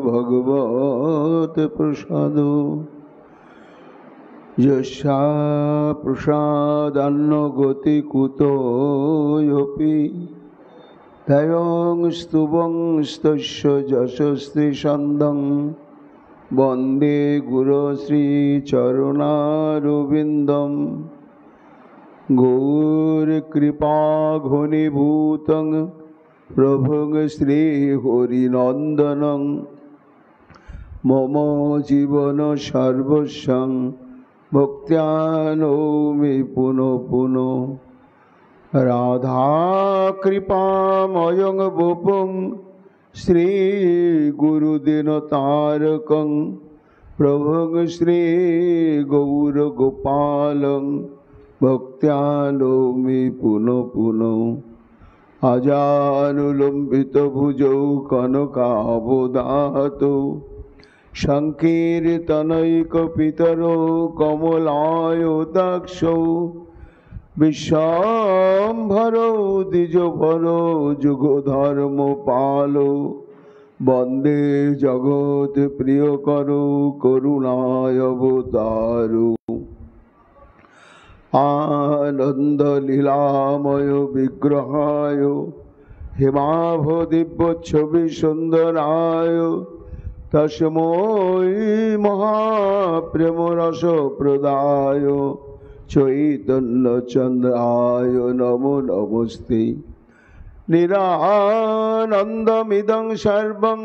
भगवत प्रसादो यस्या प्रसादान्न गति कुतोऽपि तयं स्तुवं स्तस्य यशस्ति छन्दं वन्दे गुरो श्रीचरणारविन्दं गौरकृपा घनीभूतं प्रभुं श्रीहरिनन्दनं मम जीवन सर्वस्वं भक्त्या नौमि पुनः पुनः राधा कृपामयं वपुं श्री गुरुदिनतारकं प्रभुं श्री गौरगोपालं भक्त्या नौमि पुनः पुनः अजानुलंबित भुजौ कनकावदातो संकीर्तनैकपितरो कमलायताक्षौ विश्वाम्भरो द्विजभरो जुगधर्मपालो वन्दे जगत्प्रियकरो करुणावतारो आनन्दलीलामय विग्रहाय हेमाभदिव्यच्छविसुन्दराय तस्मै महाप्रेमरसप्रदाय चैतन्यचन्द्राय नमो नमस्ते निरानन्दमिदं सर्वं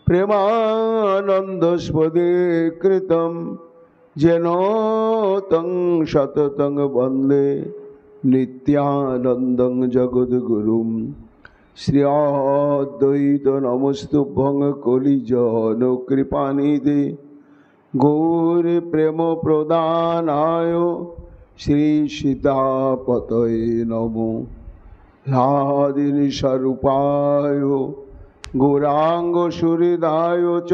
प्रेमानन्दस्पदे कृतं येन तं सततं वन्दे नित्यानन्दं जगद्गुरुं श्री अद्वैत नमस्तुभ्यं कलिजनकृपानिधे गौर प्रेम प्रदानाय श्री सीतापतये नमो लादिनी स्वरूपाय गौरांग सुहृदाय च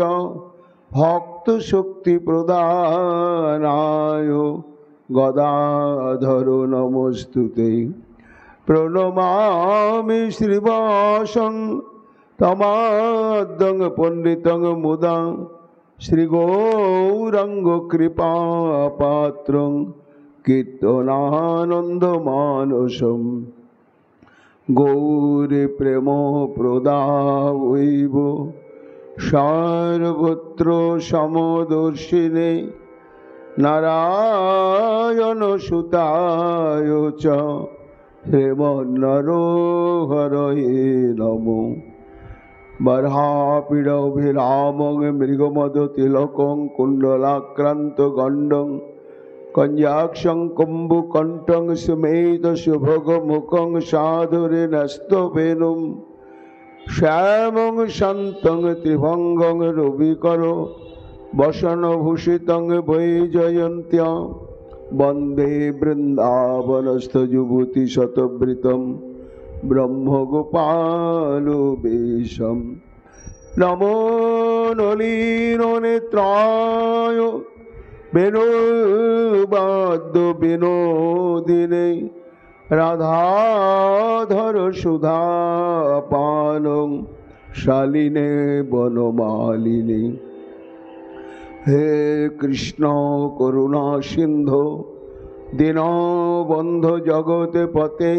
भक्त शक्ति प्रदानाय गदाधर नमस्तुते प्रणमामि श्रीवासं तमाद्दं पंडितं मुदा श्री गौरांग कृपा पात्रं कीर्तनानन्दमानसं गौर प्रेम प्रदावैव सर्वत्र समदर्शिने नारायण सुताय च श्रीमन्नरोहरये नमो बर्हापीडभिरामं मृगमदतिलकं कुण्डलाक्रान्तगण्डं कञ्जाक्षं कुम्भकण्ठं स्मेतसुभगमुखं साधुरेणस्तवेनुं श्यामं शान्तं त्रिभंगं रविकरो वसनभूषितं वैजयन्त्या वन्दे वृन्दावनस्थयुवतिशतवृतं ब्रह्मगोपालवेशं नमो नलिननेत्राय वेणुवाद्यविनोदिने राधाधर सुधापानं शालिने वनमालिने हे कृष्ण करुणा सिंधु दीनबंधु जगते पते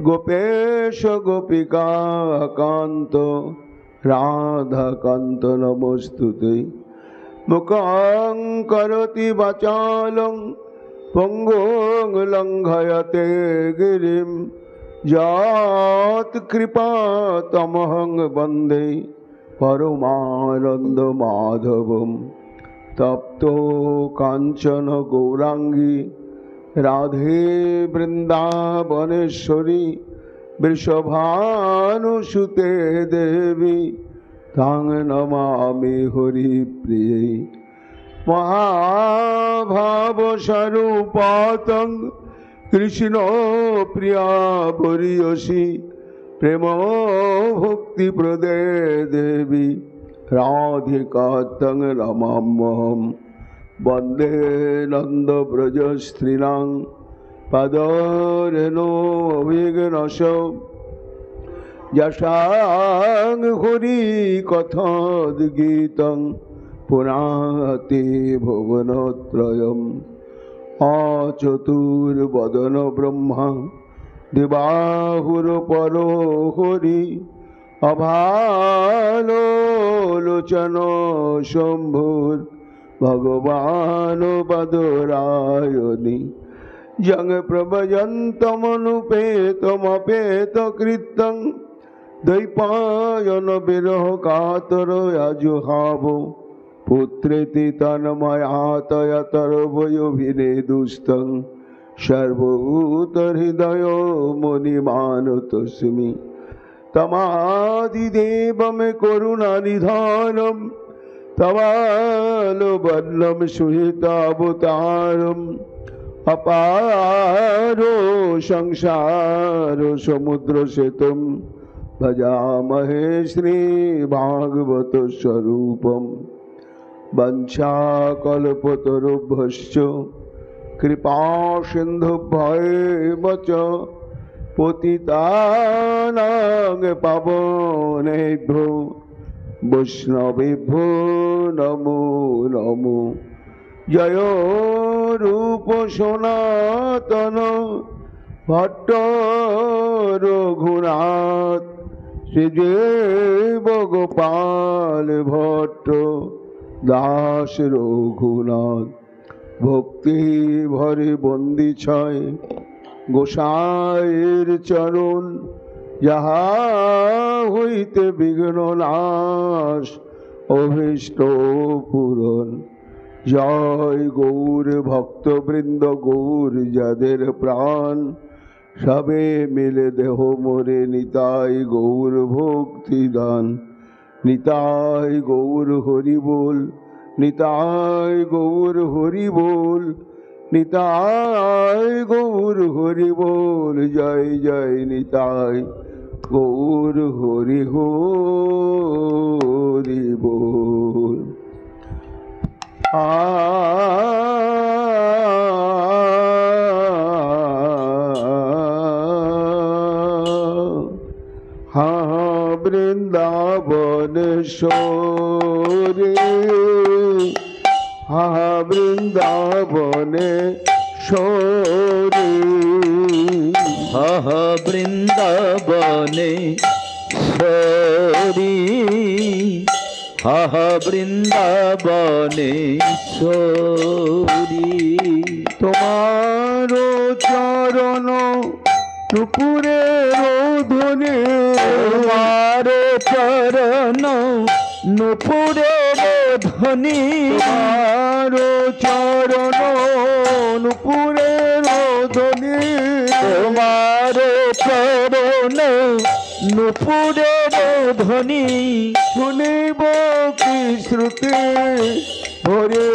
गोपेश गोपिका कांत राधा कांत नमस्तुते मुखं करोति वाचालं पंगुं लंघयते गिरिं यत्कृपा तमहं वन्दे परमानंद माधवम् तप्तो कांचन गौरांगी राधे वृंदावनेश्वरी वृषभानुसुते देवी तां नमामि हरिप्रिये महाभावस्वरूपातं कृष्ण प्रिया भूरियसी प्रेम भक्ति प्रदे देवी राधिका तं नमाम्यहं वन्दे नन्दव्रजस्त्रीणां पदरेणोऽभिघ्नस्य যশাং হরি কথোদ্গীতং পুনাতে ভুবনত্রয়ম অচতুর্বদন ব্রহ্মা দিবাহুর পরো হরি অভালোচন শম্ভুর ভগবান বদরায়ণী জং প্রভজন্তমনুপেতমপেত কৃত্যং দৈপায়ন বিরহ কাতর আজুহাব পুত্রেতি তন্ময়াতয়তর্বয়োভিনেদুস্তং সর্বভূত হৃদয় মুনিমানতস্মি তমাদিদেবম করুণানিধানম তমালবল্লম সুহিতাবতারম অপারো সংসার সমুদ্র সেতুম ভজামহে শ্রী ভাগবত স্বরূপম বঞ্ছাকল্পতরুভ্যশ্চ কৃপা সিন্ধুভ্যেব চ পতিতানাং পাবনেভ্যো বৈষ্ণবেভ্যো নমো নমো জয় রূপ সনাতন ভট্ট রঘুনাথ শ্রীদেব গোপাল ভট্ট দাস রঘুনাথ ভক্তি ভরে বন্দি ছয় গোসাইয়ের চরণ যাহা হইতে বিঘ্ন নাশ অভীষ্ট পূরণ জয় গৌর ভক্তবৃন্দ গৌর যাদের প্রাণ সবে মিলে দেহ মোরে নিতাই গৌর ভক্তি দান নিতাই গৌর হরি বল নিতাই গৌর হরি বল নিতাই গৌর হরি বল জয় জয় নিতাই গৌর হরি হরি বল বৃন্দাবনেশ্বরে বৃন্দাবনেশ্বরে বৃন্দাবনেশ্বরী বৃন্দাবনেশ্বরী তোমার চরণ নুপুরে রোধনে তোমার চরণ নুপুরে ধ্বনি তোমার চরণ নুপুরে রোধনে তোমার চরণ নুপুরে ধ্বনি শুনিব কি শ্রুতি ভরে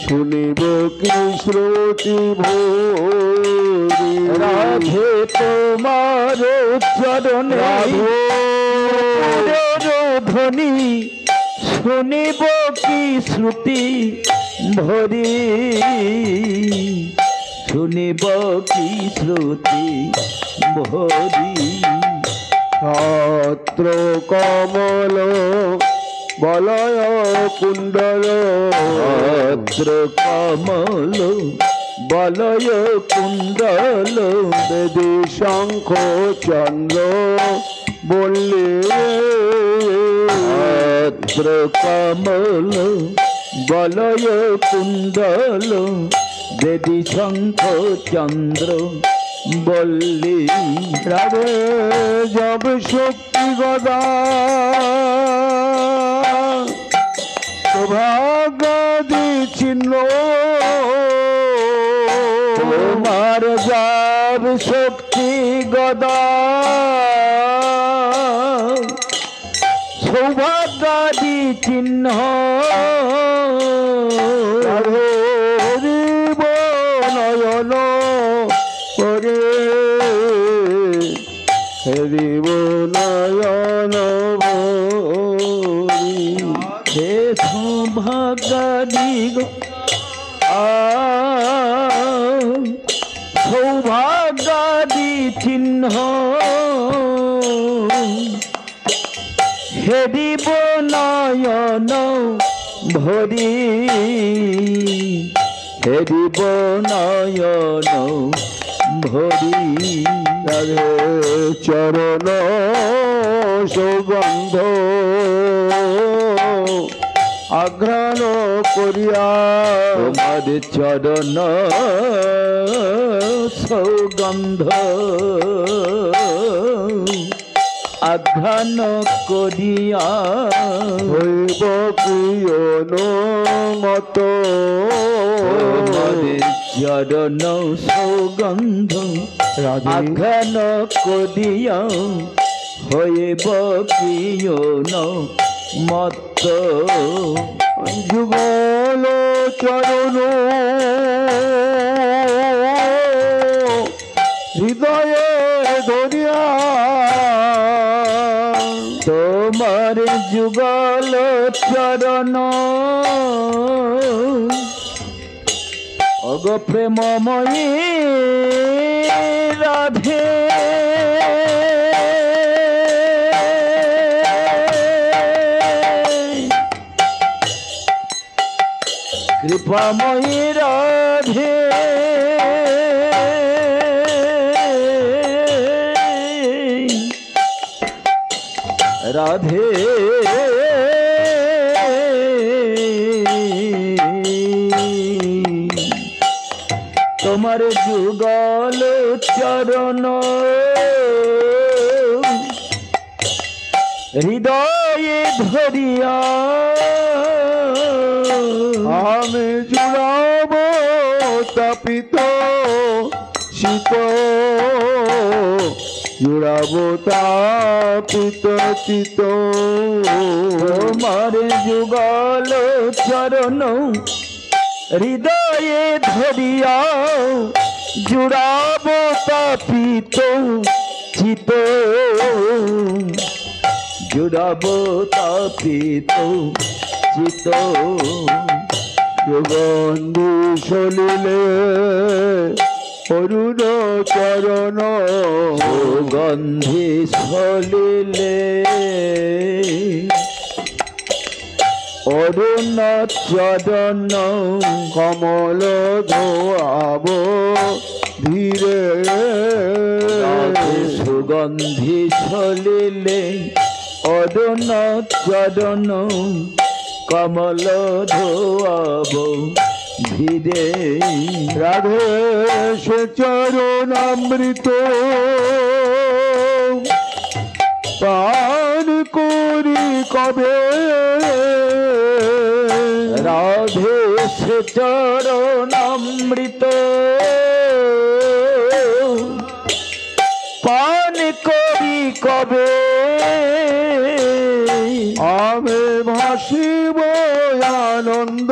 শুনিব কি শ্রুতি ভরে রাধে তোমার চরণে ধ্বনি শুনিব কি শ্রুতি ভরি শুনিব কি শ্রুতি ভরি ছত্র কমল বলয় কুণ্ডল ছত্র কমল বলয় কুণ্ডল বেদী শঙ্খ চন্দ্র বললে ছত্র কমল বলয় কুণ্ডল বেদী শঙ্খ চন্দ্র বল্লী রাধে জব শক্তি গদা সৌভাগ্যাদি চিহ্ন তোমার যাব শক্তি গদা সৌভাগ্যাদি চিহ্ন নয়ন করে হরিব নয়ন হে সৌভাগ্যাদি সৌভাগ্যাদি চিহ্ন হেরিব নয়ন ভরি হেরিব নয়ন ভরি রাধে চরণ সুগন্ধ আঘ্রাণ করিয়া তোমার চরণ সৌগন্ধ আঘ্রাণ করিয়া হইব প্রিয় মত তোমার চরণ সৌগন্ধ আঘ্রাণ করিয়া হইব প্রিয় মত যুগল চরণ হৃদয়ে ধরিয়া তোমার যুগল চরণ অগ প্রেমময়ী রাধে কৃপাময়ী রাধে রাধে তোমার যুগল চরণ হৃদয়ে ধরিয়া আমি জুড়াব তাপিত শীত জুড়াব তাপিত চিত তোমার যুগল চরণ হৃদয়ে ধরিয়া জুড়াব তাপিত চিত জুড়াব তাপিত চিত সুগন্ধি সলিলে অরুণ চরণ সুগন্ধি সলিলে অরুণ চরণ কমল ধোয়াব ধীরে সুগন্ধি সলিলে অরুণ চরণ কমল ধোয়াব ধীরে রাধে সে চরণামৃত পান করি কবে রাধে সে চরণামৃত পান করি কবে আমি ভাসিব আনন্দ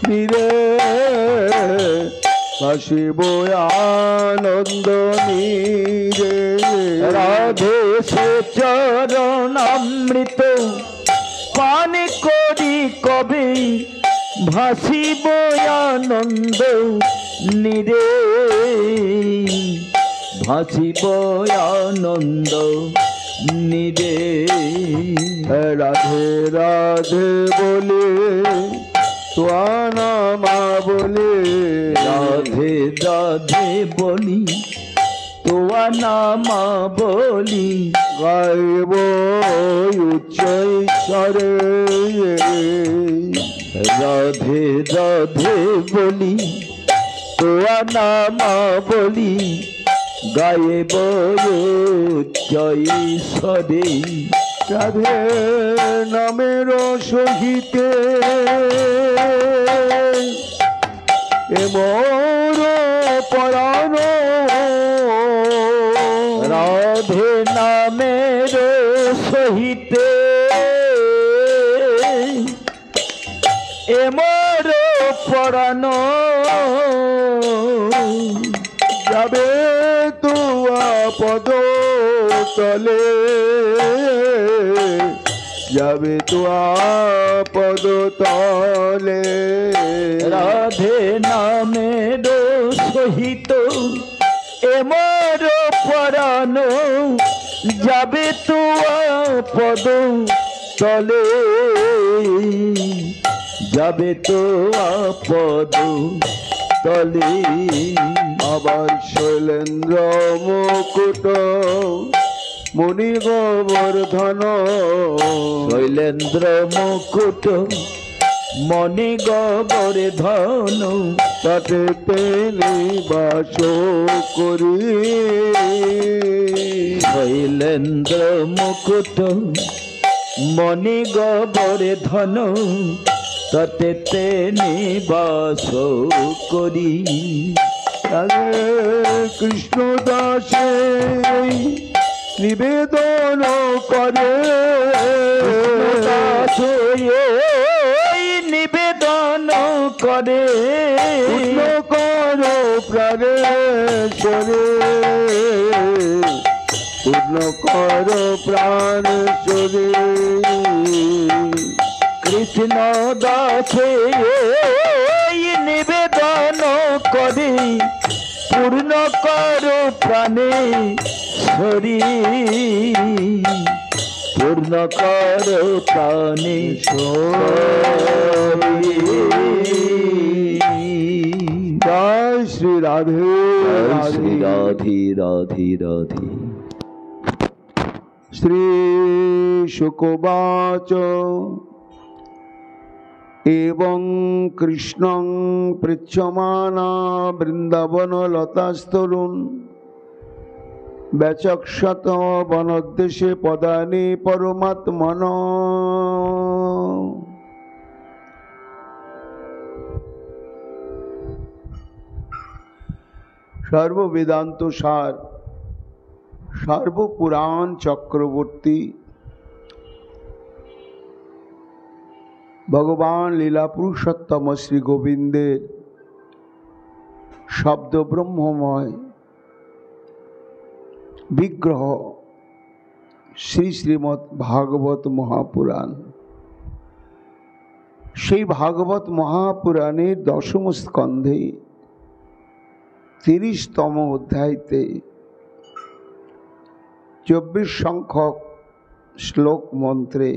নীরে ভাসিব আনন্দ নীরে রাধে সে চরণামৃত পান করি কবে ভাসিব আনন্দ নীরে ভাসিব আনন্দ নীরে রাধে রাধে বলে তোয়ানামা বলে রাধে রাধে বলি তোয়া নামা বলি গাইব উচ্চ ঈশ্বরে রাধে রাধে বলি তোয়া নামা বলি গাইব জয় সরে রাধে নামের সহিতে এ মোর পরাণ রাধে নামের সহিতে এমর পরাণ যাবে তুয়া পদ তলে যাবে তুয়া পদ তলে রাধে নামের সহিত এমর পরাণ যাবে তো পদ তলে, যাবে তো পদ তলে। আবার শৈলেন্দ্র মুকুট মণি গোবর্ধন, শৈলেন্দ্র মুকুট মণি গোবর্ধন, তাতে নিবাস করি। শৈলেন্দ্র মুকুট মণি গোবর্ধন, তাতে নিবাস করি। কৃষ্ণ দাসে নিবেদন করে, নিবেদন করে। পূর্ণ করো প্রাণেশ্বরে, পূর্ণ করো প্রাণেশ্বরে। কৃষ্ণ দাসে নিবেদন করে, পূর্ণ করো প্রাণে শরী, পূর্ণ করো প্রাণে শরী। জয় শ্রী রাধে শ্রী রাধে রাধে রাধে। শ্রী শুকোবাচ এবং কৃষ্ণং পৃচ্ছমানা বৃন্দাবন লতাস্তরুণ ব্যচক্ষত বনোদ্দেশে পদানি পরমাত্মন। সর্ববেদান্ত সার সর্বপুরাণ চক্রবর্তী ভগবান লীলা পুরুষোত্তম শ্রী গোবিন্দের শব্দ ব্রহ্মময় বিগ্রহ শ্রী শ্রীমৎ ভাগবত মহাপুরাণ। সেই ভাগবত মহাপুরাণের দশম স্কন্ধে 30তম অধ্যায়তে 24 সংখ্যক শ্লোক মন্ত্রে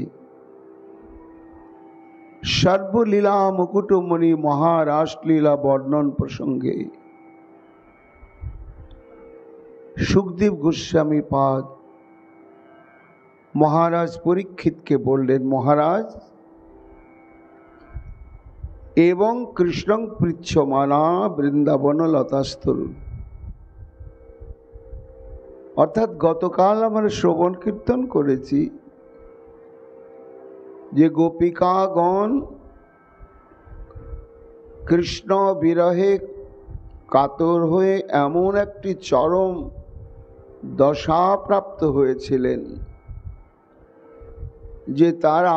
সর্বলীলা মুকুটমণি মহারাসলীলা বর্ণন প্রসঙ্গে সুখদেব গোস্বামী পাদ মহারাজ পরীক্ষিতকে বললেন, মহারাজ এবং কৃষ্ণং পৃচ্ছমানা বৃন্দাবন লতাস্তরুণ, অর্থাৎ গতকাল আমরা শ্রবণ কীর্তন করেছি যে গোপিকাগণ কৃষ্ণ বিরহে কাতর হয়ে এমন একটি চরম দশা প্রাপ্ত হয়েছিলেন যে তারা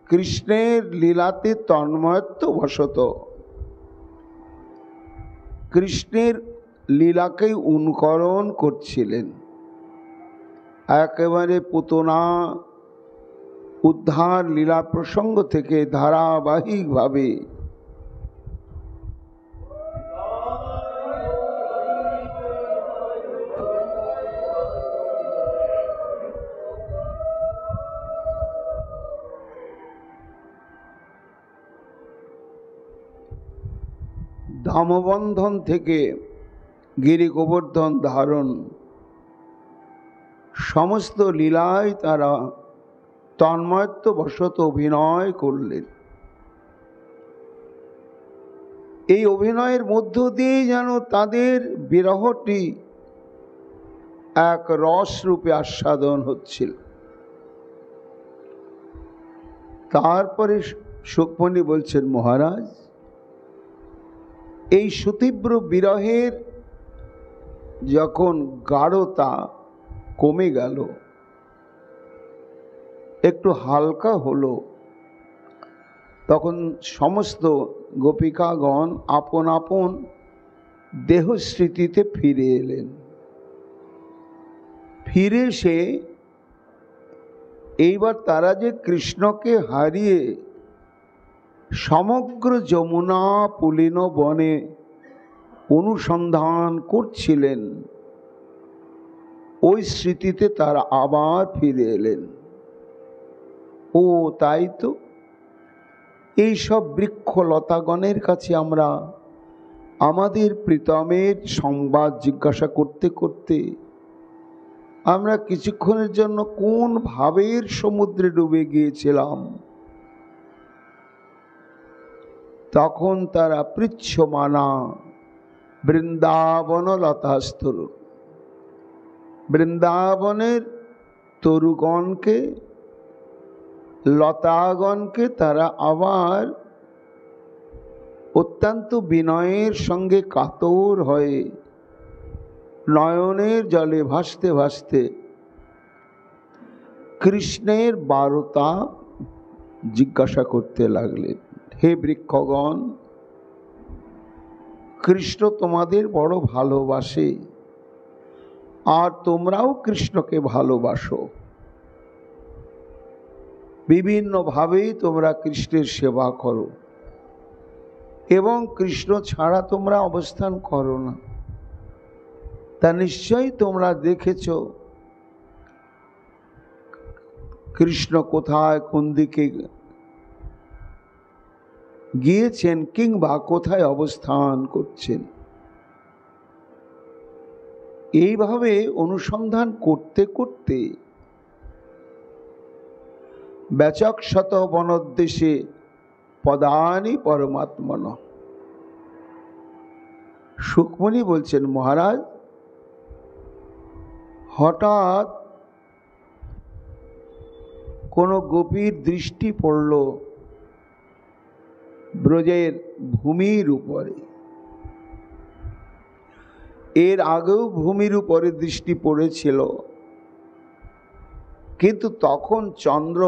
কৃষ্ণের লীলাতে তন্ময়ত্ববশত কৃষ্ণের লীলাকে অনুকরণ করছিলেন। একেবারে পুতনা উদ্ধার লীলা প্রসঙ্গ থেকে ধারাবাহিকভাবে দামবন্ধন থেকে গিরি গোবর্ধন ধারণ সমস্ত লীলায় তারা তন্ময়ত্ববশত অভিনয় করলেন। এই অভিনয়ের মধ্য দিয়ে যেন তাদের বিরহটি এক রস রূপে আস্বাদন হচ্ছিল। তারপরে সুখমণি বলছেন, মহারাজ এই সুতীব্র বিরহের যখন গাঢ়তা কমে গেল, একটু হালকা হলো, তখন সমস্ত গোপিকাগণ আপন আপন দেহস্মৃতিতে ফিরে এলেন। ফিরে এসে এইবার তারা যে কৃষ্ণকে হারিয়ে সমগ্র যমুনা পুলিন বনে অনুসন্ধান করছিলেন, ওই স্মৃতিতে তারা আবার ফিরে এলেন। ও তাই তো, এই সব বৃক্ষলতাগণের কাছে আমরা আমাদের প্রীতমের সংবাদ জিজ্ঞাসা করতে করতে আমরা কিছুক্ষণের জন্য কোন ভাবের সমুদ্রে ডুবে গিয়েছিলাম। তখন তারা পৃচ্ছমানা বৃন্দাবন লতাস্তর, বৃন্দাবনের তরুগণকে, লতাগণকে তারা আবার অত্যন্ত বিনয়ের সঙ্গে কাতর হয়ে নয়নের জলে ভাসতে ভাসতে কৃষ্ণের বার্তা জিজ্ঞাসা করতে লাগলেন। হে বৃক্ষগণ, কৃষ্ণ তোমাদের বড় ভালোবাসে, আর তোমরাও কৃষ্ণকে ভালোবাসো। বিভিন্নভাবেই তোমরা কৃষ্ণের সেবা করো এবং কৃষ্ণ ছাড়া তোমরা অবস্থান করো না। তা নিশ্চয়ই তোমরা দেখেছ কৃষ্ণ কোথায়, কোন দিকে গিয়েছেন কিংবা কোথায় অবস্থান করছেন। এইভাবে অনুসন্ধান করতে করতে ব্যাচক্ষত বনোদ্দেশে পদানি পরমাত্মন। সুখমণি বলছেন, মহারাজ, হঠাৎ কোনো গোপীর দৃষ্টি পড়ল ব্রজের ভূমির উপরে। এর আগেও ভূমির উপরে দৃষ্টি পড়েছিল, কিন্তু তখন চন্দ্র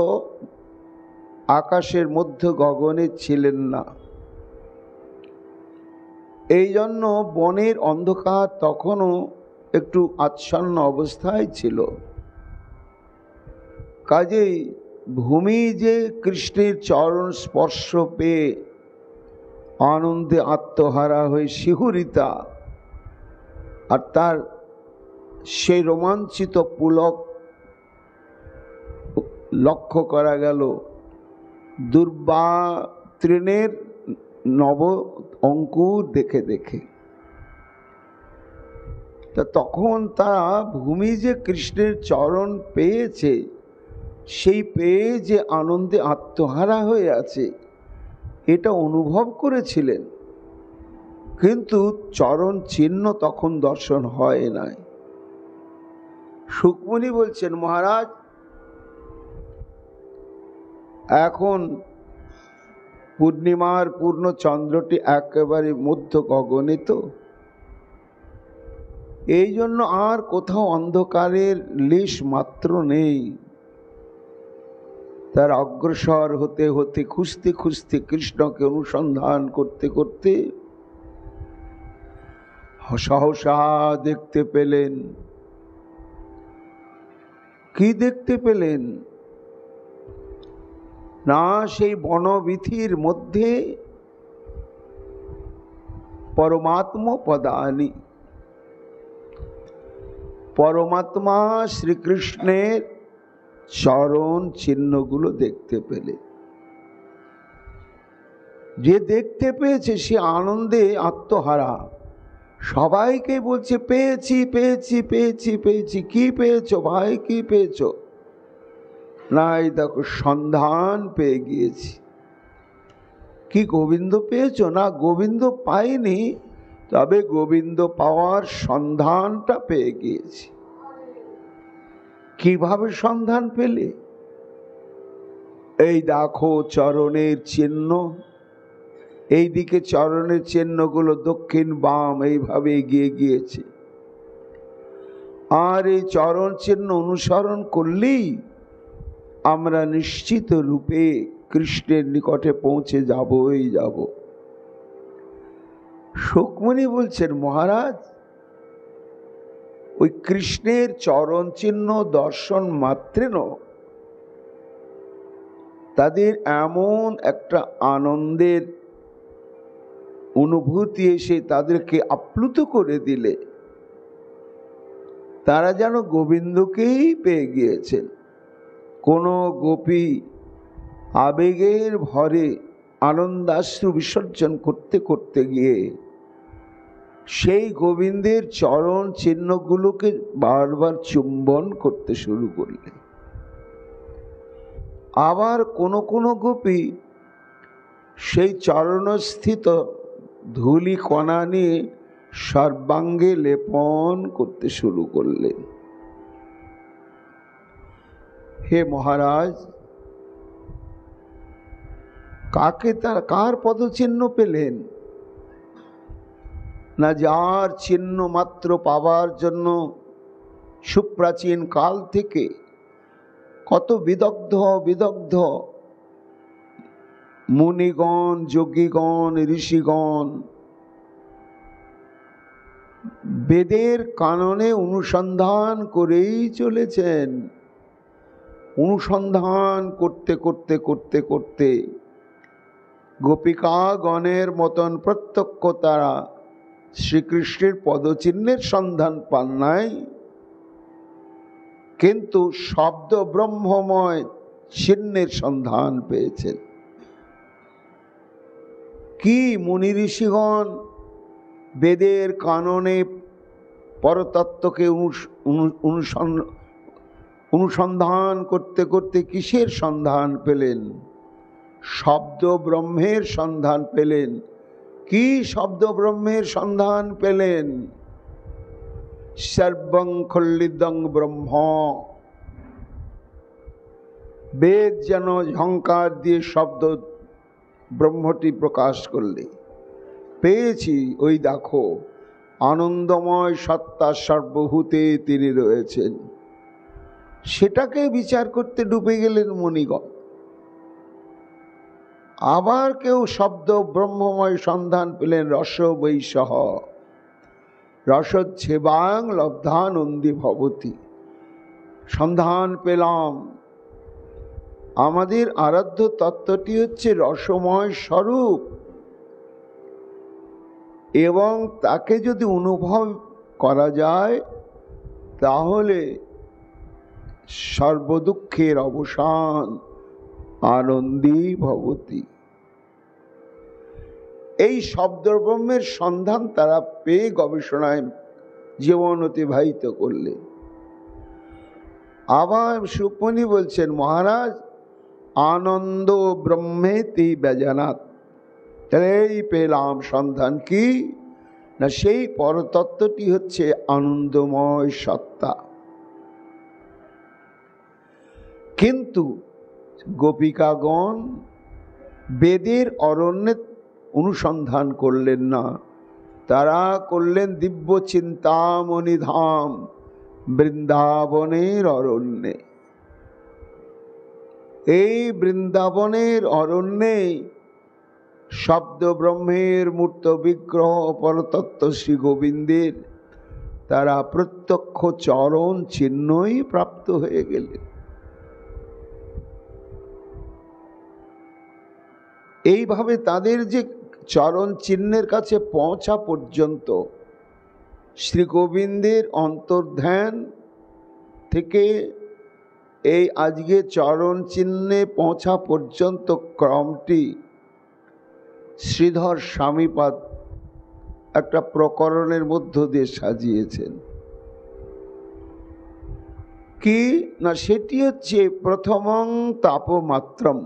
আকাশের মধ্যে গগনে ছিলেন না। এই জন্য বনের অন্ধকার তখনও একটু আচ্ছন্ন অবস্থায় ছিল। কাজেই ভূমি যে কৃষ্ণের চরণ স্পর্শ পেয়ে আনন্দে আত্মহারা হয়ে শিহরিতা, আর তার সেই রোমাঞ্চিত পুলক লক্ষ্য করা গেল দুর্বা তৃণের নব অঙ্কুর দেখে দেখে। তা তখন তারা ভূমি যে কৃষ্ণের চরণ পেয়েছে, সেই পেয়ে যে আনন্দে আত্মহারা হয়ে আছে এটা অনুভব করেছিলেন, কিন্তু চরণ চিহ্ন তখন দর্শন হয় নাই। সুখমণি বলছেন, মহারাজ, এখন পূর্ণিমার পূর্ণ চন্দ্রটি একেবারে মধ্য গগনে, তো এই জন্য আর কোথাও অন্ধকারের লেশ মাত্র নেই। তার অগ্রসর হতে হতে খুঁজতে খুঁজতে কৃষ্ণকে অনুসন্ধান করতে করতে সহসা দেখতে পেলেন। কি দেখতে পেলেন? না, সেই বনবীথির মধ্যে পরমাত্ম পদানি, পরমাত্মা শ্রীকৃষ্ণের চরণ চিহ্নগুলো দেখতে পেলে। যে দেখতে পেয়েছে সে আনন্দে আত্মহারা, সবাইকে বলছে, পেয়েছি পেয়েছি পেয়েছি পেয়েছি। কি পেয়েছো ভাই, কি পেয়েছো? না, এই দেখো সন্ধান পেয়ে গিয়েছি। কি গোবিন্দ পেয়েছো? না, গোবিন্দ পাইনি, তবে গোবিন্দ পাওয়ার সন্ধানটা পেয়ে গিয়েছি। কিভাবে সন্ধান পেলে? এই দেখো চরণের চিহ্ন, এই দিকে চরণের চিহ্নগুলো দক্ষিণ বাম এইভাবে এগিয়ে গিয়েছে। আর এই চরণ চিহ্ন অনুসরণ করলেই আমরা নিশ্চিত রূপে কৃষ্ণের নিকটে পৌঁছে যাবই যাব। সুখমণি বলছেন, মহারাজ, ওই কৃষ্ণের চরণ চিহ্ন দর্শন মাত্রেন তাদের এমন একটা আনন্দের অনুভূতি এসে তাদেরকে আপ্লুত করে দিলে তারা যেন গোবিন্দকেই পেয়ে গিয়েছেন। কোনো গোপী আবেগের ভরে আনন্দাশ্রু বিসর্জন করতে করতে গিয়ে সেই গোবিন্দের চরণ চিহ্নগুলোকে বারবার চুম্বন করতে শুরু করলেন। আবার কোনো কোনো গোপী সেই চরণস্থিত ধূলি কণা নিয়ে সর্বাঙ্গে লেপন করতে শুরু করলেন। হে মহারাজ, কার পদচিহ্ন পেলেন? না যার চিহ্ন মাত্র পাবার জন্য সুপ্রাচীন কাল থেকে কত বিদগ্ধ মুনিগণ, যোগীগণ, ঋষিগণ বেদের কাননে অনুসন্ধান করেই চলেছেন। অনুসন্ধান করতে করতে করতে করতে গোপিকাগণের মতন প্রত্যক্ষ তারা শ্রীকৃষ্ণের পদচিহ্নের সন্ধান পান নাই, কিন্তু শব্দ ব্রহ্মময় চিহ্নের সন্ধান পেয়েছেন। কি মুনি ঋষিগণ বেদের কাননে পরতত্ত্বকে অনুসন্ধান করতে করতে কিসের সন্ধান পেলেন? শব্দ ব্রহ্মের সন্ধান পেলেন। কি শব্দ ব্রহ্মের সন্ধান পেলেন? সর্বং খল্লিদং ব্রহ্ম। বেদ যেন ঝঙ্কার দিয়ে শব্দ ব্রহ্মটি প্রকাশ করলে পেয়েছি, ওই দেখো আনন্দময় সত্তা সর্বভূতে তিনি রয়েছেন। সেটাকে বিচার করতে ডুবে গেলেন মুনিগণ। আবার কেউ শব্দ ব্রহ্মময় সন্ধান পেলেন রস বৈষহ, রসচ্ছেবাং লব্ধানন্দী ভবতি। সন্ধান পেলাম আমাদের আরাধ্য তত্ত্বটি হচ্ছে রসময় স্বরূপ, এবং তাকে যদি অনুভব করা যায় তাহলে সর্বদুঃখের অবসান আনন্দী ভবতি। এই শব্দব্রহ্মের সন্ধান তারা পেয়ে গবেষণায় জীবন অতিবাহিত করলেন। আবার সুকমণি বলছেন, মহারাজ আনন্দ ব্রহ্মেতি বেজানাত। এই পেলাম সন্ধান কি না, সেই পরতত্ত্বটি হচ্ছে আনন্দময় সত্তা। কিন্তু গোপিকাগণ বেদের অরণ্যে অনুসন্ধান করলেন না, তারা করলেন দিব্য চিন্তামণি ধাম বৃন্দাবনের অরণ্যে। এই বৃন্দাবনের অরণ্যে শব্দ ব্রহ্মের মূর্ত বিগ্রহ পরতত্ত্ব শ্রী গোবিন্দের তারা প্রত্যক্ষ চরণ চিহ্নই প্রাপ্ত হয়ে গেলেন। এইভাবে তাদের যে চরণ চিহ্নের কাছে পৌঁছা পর্যন্ত শ্রী গোবিন্দের অন্তর্ধ্যান থেকে এই আজকে চরণ চিহ্নে পৌঁছা পর্যন্ত ক্রমটি শ্রীধর স্বামীপাদ একটা প্রকরণের মধ্য দিয়ে সাজিয়েছেন। কি না, সেটি হচ্ছে প্রথমং তাপমাত্রম।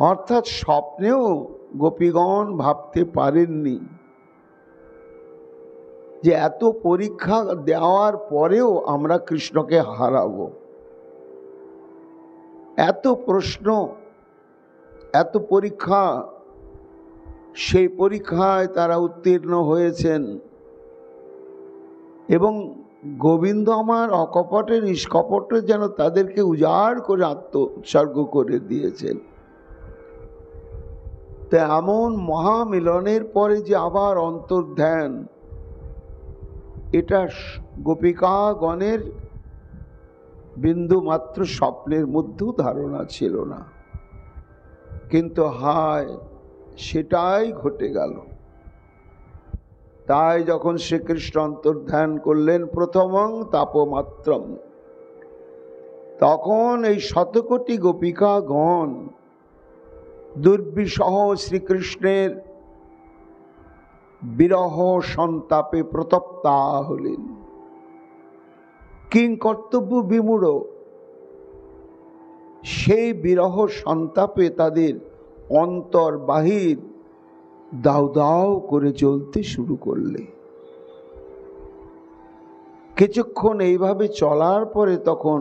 অর্থাৎ স্বপ্নেও গোপীগণ ভাবতে পারেননি যে এত পরীক্ষা দেওয়ার পরেও আমরা কৃষ্ণকে হারাবো। এত প্রশ্ন, এত পরীক্ষা, সেই পরীক্ষায় তারা উত্তীর্ণ হয়েছেন এবং গোবিন্দ আমার অকপটে নিষ্কপটে যেন তাদেরকে উজাড় করে আত্মোৎসর্গ করে দিয়েছেন। তো এমন মহামিলনের পরে যে আবার অন্তর্ধ্যান, এটা গোপিকাগণের বিন্দু মাত্র স্বপ্নের মধ্যেও ধারণা ছিল না, কিন্তু হায় সেটাই ঘটে গেল। তাই যখন শ্রীকৃষ্ণ অন্তর্ধান করলেন প্রথমং তাপমাত্রম, তখন এই শতকোটি গোপিকাগণ দুর্বিষহ শ্রীকৃষ্ণের বিরহ সন্তাপে প্রতপ্তা হলেন। কিং কর্তব্য বিমূঢ়, সেই বিরহ সন্তাপে তাদের অন্তর বাহির দাউ দাউ করে জ্বলতে শুরু করলে। কিছুক্ষণ এইভাবে চলার পরে তখন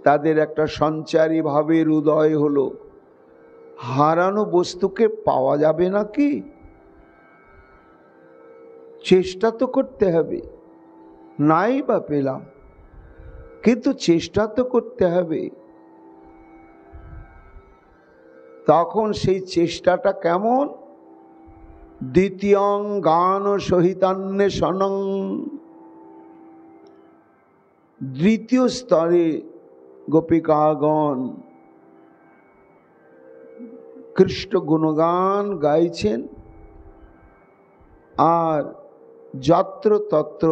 তাদের একটা সঞ্চারী ভাবের উদয় হলো, হারানো বস্তুকে পাওয়া যাবে নাকি, চেষ্টা তো করতে হবে, নাই বা পেলাম, কিন্তু চেষ্টা তো করতে হবে। তখন সেই চেষ্টাটা কেমন? দ্বিতীয়ং গান সহিতান্বেষণং, দ্বিতীয় স্তরে গোপিকাগণ কৃষ্ণ গুণগান গাইছেন আর যত্র তত্র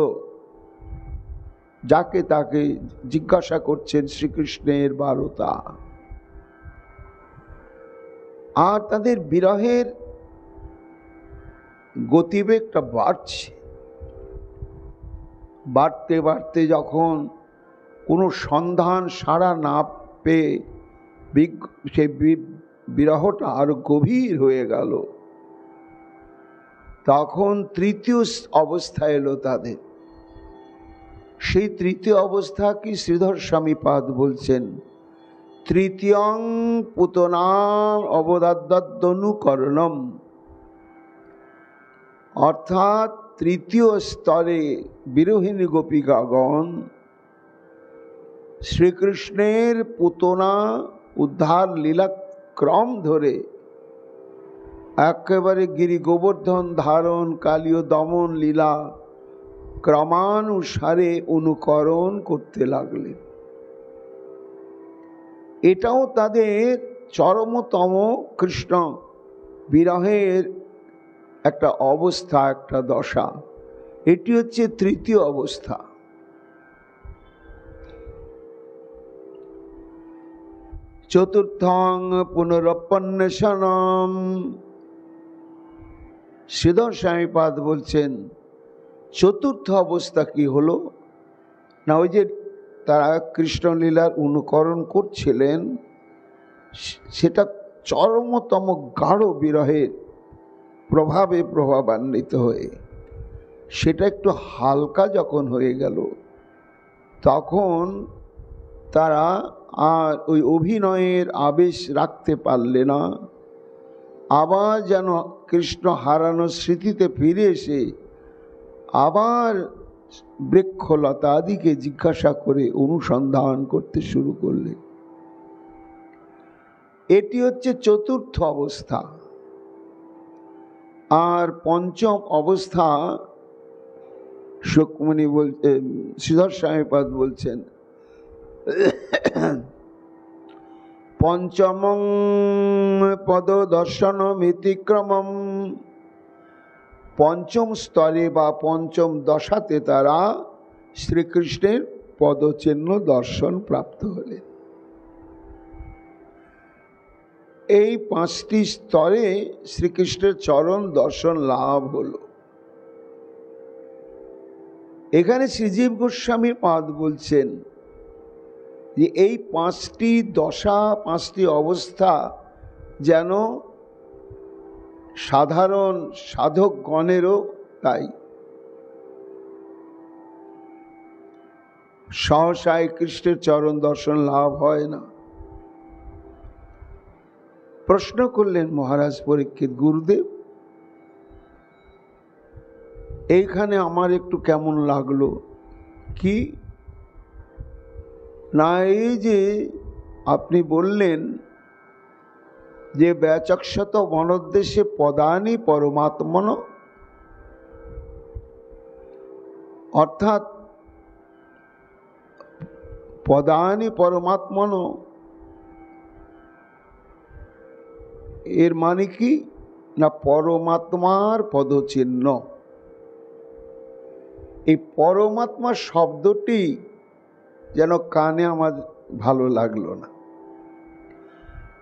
যাকে তাকে জিজ্ঞাসা করছেন শ্রীকৃষ্ণের বারতা। আর তাদের বিরহের গতিবেগটা বাড়ছে, বাড়তে বাড়তে যখন কোনো সন্ধান সাড়া না পেয়ে সেই বিরহটা আরো গভীর হয়ে গেল, তখন তৃতীয় অবস্থা এলো তাদের। সেই তৃতীয় অবস্থা কি শ্রীধর স্বামীপাদ বলছেন, তৃতীয়ং পুতনাম অবদাদ্দনুকরণম, অর্থাৎ তৃতীয় স্তরে বিরোহিণী গোপিকাগণ শ্রীকৃষ্ণের পুতনা উদ্ধার লীলা ক্রম ধরে একেবারে গিরি গোবর্ধন ধারণ কালীয় দমন লীলা ক্রমানুসারে অনুকরণ করতে লাগলেন। এটাও তাদের চরমতম কৃষ্ণ বিরহের একটা অবস্থা, একটা দশা। এটি হচ্ছে তৃতীয় অবস্থা। চতুর্থং পুনরপন্বেষণম, শ্রীধর স্বামীপাদ বলছেন চতুর্থ অবস্থা কি হলো না, ওই যে তারা কৃষ্ণলীলার অনুকরণ করছিলেন, সেটা চরমতম গাঢ় বিরহের প্রভাবে প্রভাবান্বিত হয়ে সেটা একটু হালকা যখন হয়ে গেল, তখন তারা আর ওই অভিনয়ের আবেশ রাখতে পারলে না। আবার যেন কৃষ্ণ হারানো স্মৃতিতে ফিরে এসে আবার বৃক্ষলতা আদিকে জিজ্ঞাসা করে অনুসন্ধান করতে শুরু করলে। এটি হচ্ছে চতুর্থ অবস্থা। আর পঞ্চম অবস্থা সুকমণি শ্রীধর স্বামীপাদ বলছেন, পঞ্চমং পদ দর্শনমিতিক্রমম, পঞ্চম স্তরে বা পঞ্চম দশাতে তারা শ্রীকৃষ্ণের পদচিহ্ন দর্শন প্রাপ্ত হলেন। এই পাঁচটি স্তরে শ্রীকৃষ্ণের চরণ দর্শন লাভ হলো। এখানে শ্রীজীব গোস্বামী পাদ বলছেন যে এই পাঁচটি দশা, পাঁচটি অবস্থা যেন সাধারণ সাধকগণেরও তাই। সহসায় কৃষ্ণের চরণ দর্শন লাভ হয় না। প্রশ্ন করলেন মহারাজ পরীক্ষিত, গুরুদেব এইখানে আমার একটু কেমন লাগলো কি না, এই যে আপনি বললেন যে ব্যাচক্ষত মনোদ্দেশে পদানি পরমাত্মন, অর্থাৎ পদানি পরমাত্মন এর মানে কি না পরমাত্মার পদচিহ্ন। এই পরমাত্মা শব্দটি যেন কানে আমার ভালো লাগলো না।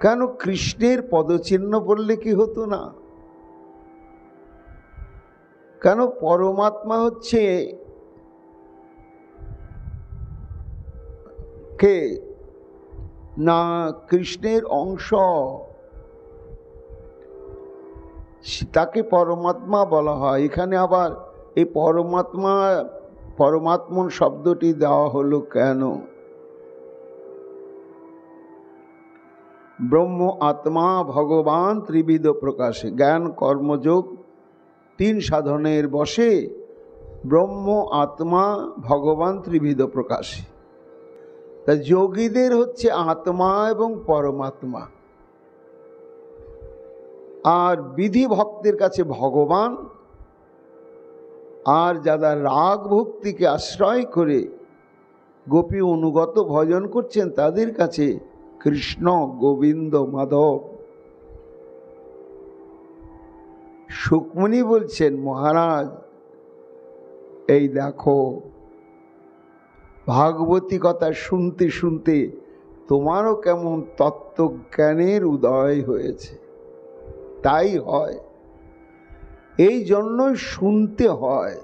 কেন? কৃষ্ণের পদচিহ্ন বললে কি হতো না? কেন? পরমাত্মা হচ্ছে কে না কৃষ্ণের অংশ, তাকে পরমাত্মা বলা হয়। এখানে আবার এই পরমাত্মন শব্দটি দেওয়া হলো কেন? ব্রহ্ম আত্মা ভগবান ত্রিবিধ প্রকাশে, জ্ঞান কর্মযোগ 3 সাধনের বসে ব্রহ্ম আত্মা ভগবান ত্রিবিধ প্রকাশে। তা যোগীদের হচ্ছে আত্মা এবং পরমাত্মা, আর বিধি ভক্তের কাছে ভগবান, আর যারা রাগ ভক্তিকে আশ্রয় করে গোপী অনুগত ভজন করছেন তাদের কাছে কৃষ্ণ, গোবিন্দ, মাধব। সুকমুনি বলছেন, মহারাজ এই দেখো ভাগবতী কথা শুনতে শুনতে তোমারও কেমন তত্ত্বজ্ঞানের উদয় হয়েছে। তাই হয়, এই জন্যই শুনতে হয়।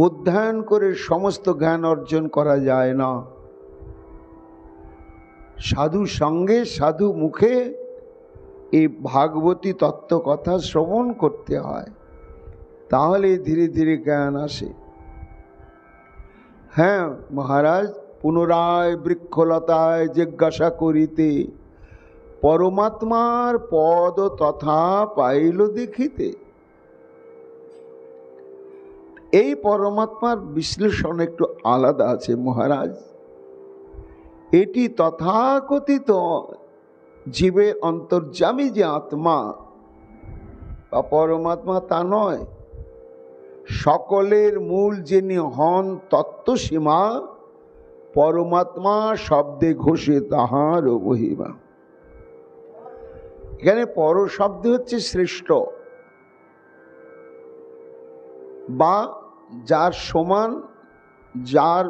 অধ্যয়ন করে সমস্ত জ্ঞান অর্জন করা যায় না। সাধু সঙ্গে সাধু মুখে এই ভাগবতী তত্ত্ব কথা শ্রবণ করতে হয়, তাহলে ধীরে ধীরে জ্ঞান আসে। হ্যাঁ মহারাজ, পুনরায় বৃক্ষলতায় জিজ্ঞাসা করিতে পরমাত্মার পদ তথা পাইল দেখিতে। এই পরমাত্মার বিশ্লেষণ একটু আলাদা আছে মহারাজ। এটি তথাকথিত জীবের অন্তর্যামী যে আত্মা বা পরমাত্মা তা নয়। সকলের মূল যিনি হন তত্ত্বসীমা, পরমাত্মা শব্দে ঘোষে তাহার বহিমা। এখানে পর শব্দ হচ্ছে শ্রেষ্ঠ, বা যার সমান, যার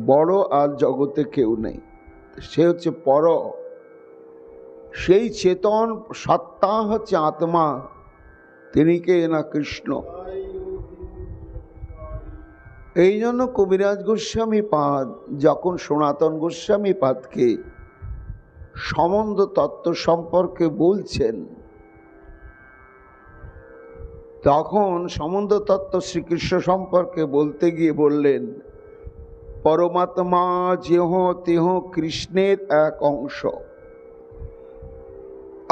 বড় আর জগতে কেউ নেই, সে হচ্ছে পর। সেই চেতন সত্তা হচ্ছে আত্মা, তিনি কে না কৃষ্ণ। এই জন্য কবিরাজ গোস্বামী পাদ যখন সনাতন গোস্বামী পাদকে সম্বন্ধ তত্ত্ব সম্পর্কে বলছেন, তখন সম্বন্ধ তত্ত্ব শ্রীকৃষ্ণ সম্পর্কে বলতে গিয়ে বললেন, পরমাত্মা যেহ তেহ কৃষ্ণের এক অংশ,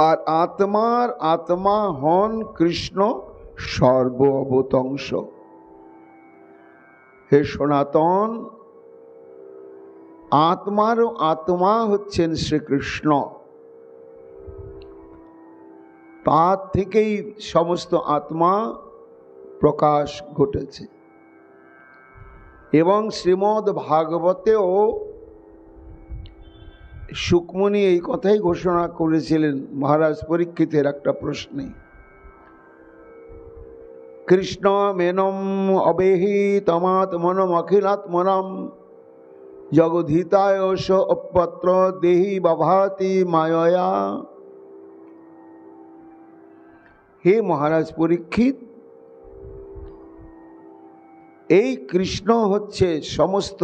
আর আত্মার আত্মা হন কৃষ্ণ সর্ব অবতংশ। হে সনাতন, আত্মারও আত্মা হচ্ছেন শ্রীকৃষ্ণ। তার থেকেই সমস্ত আত্মা প্রকাশ ঘটেছে। এবং শ্রীমদ্ ভাগবতেও সুকমুনি এই কথাই ঘোষণা করেছিলেন মহারাজ পরীক্ষিতের একটা প্রশ্নে। কৃষ্ণ মেনম অবেহি তমাত্মনম অখিলাত্মনম জগদ্ধিতায় স অপত্র দেহি বাভাতি মায়া। হে মহারাজ পরীক্ষিত, এই কৃষ্ণ হচ্ছে সমস্ত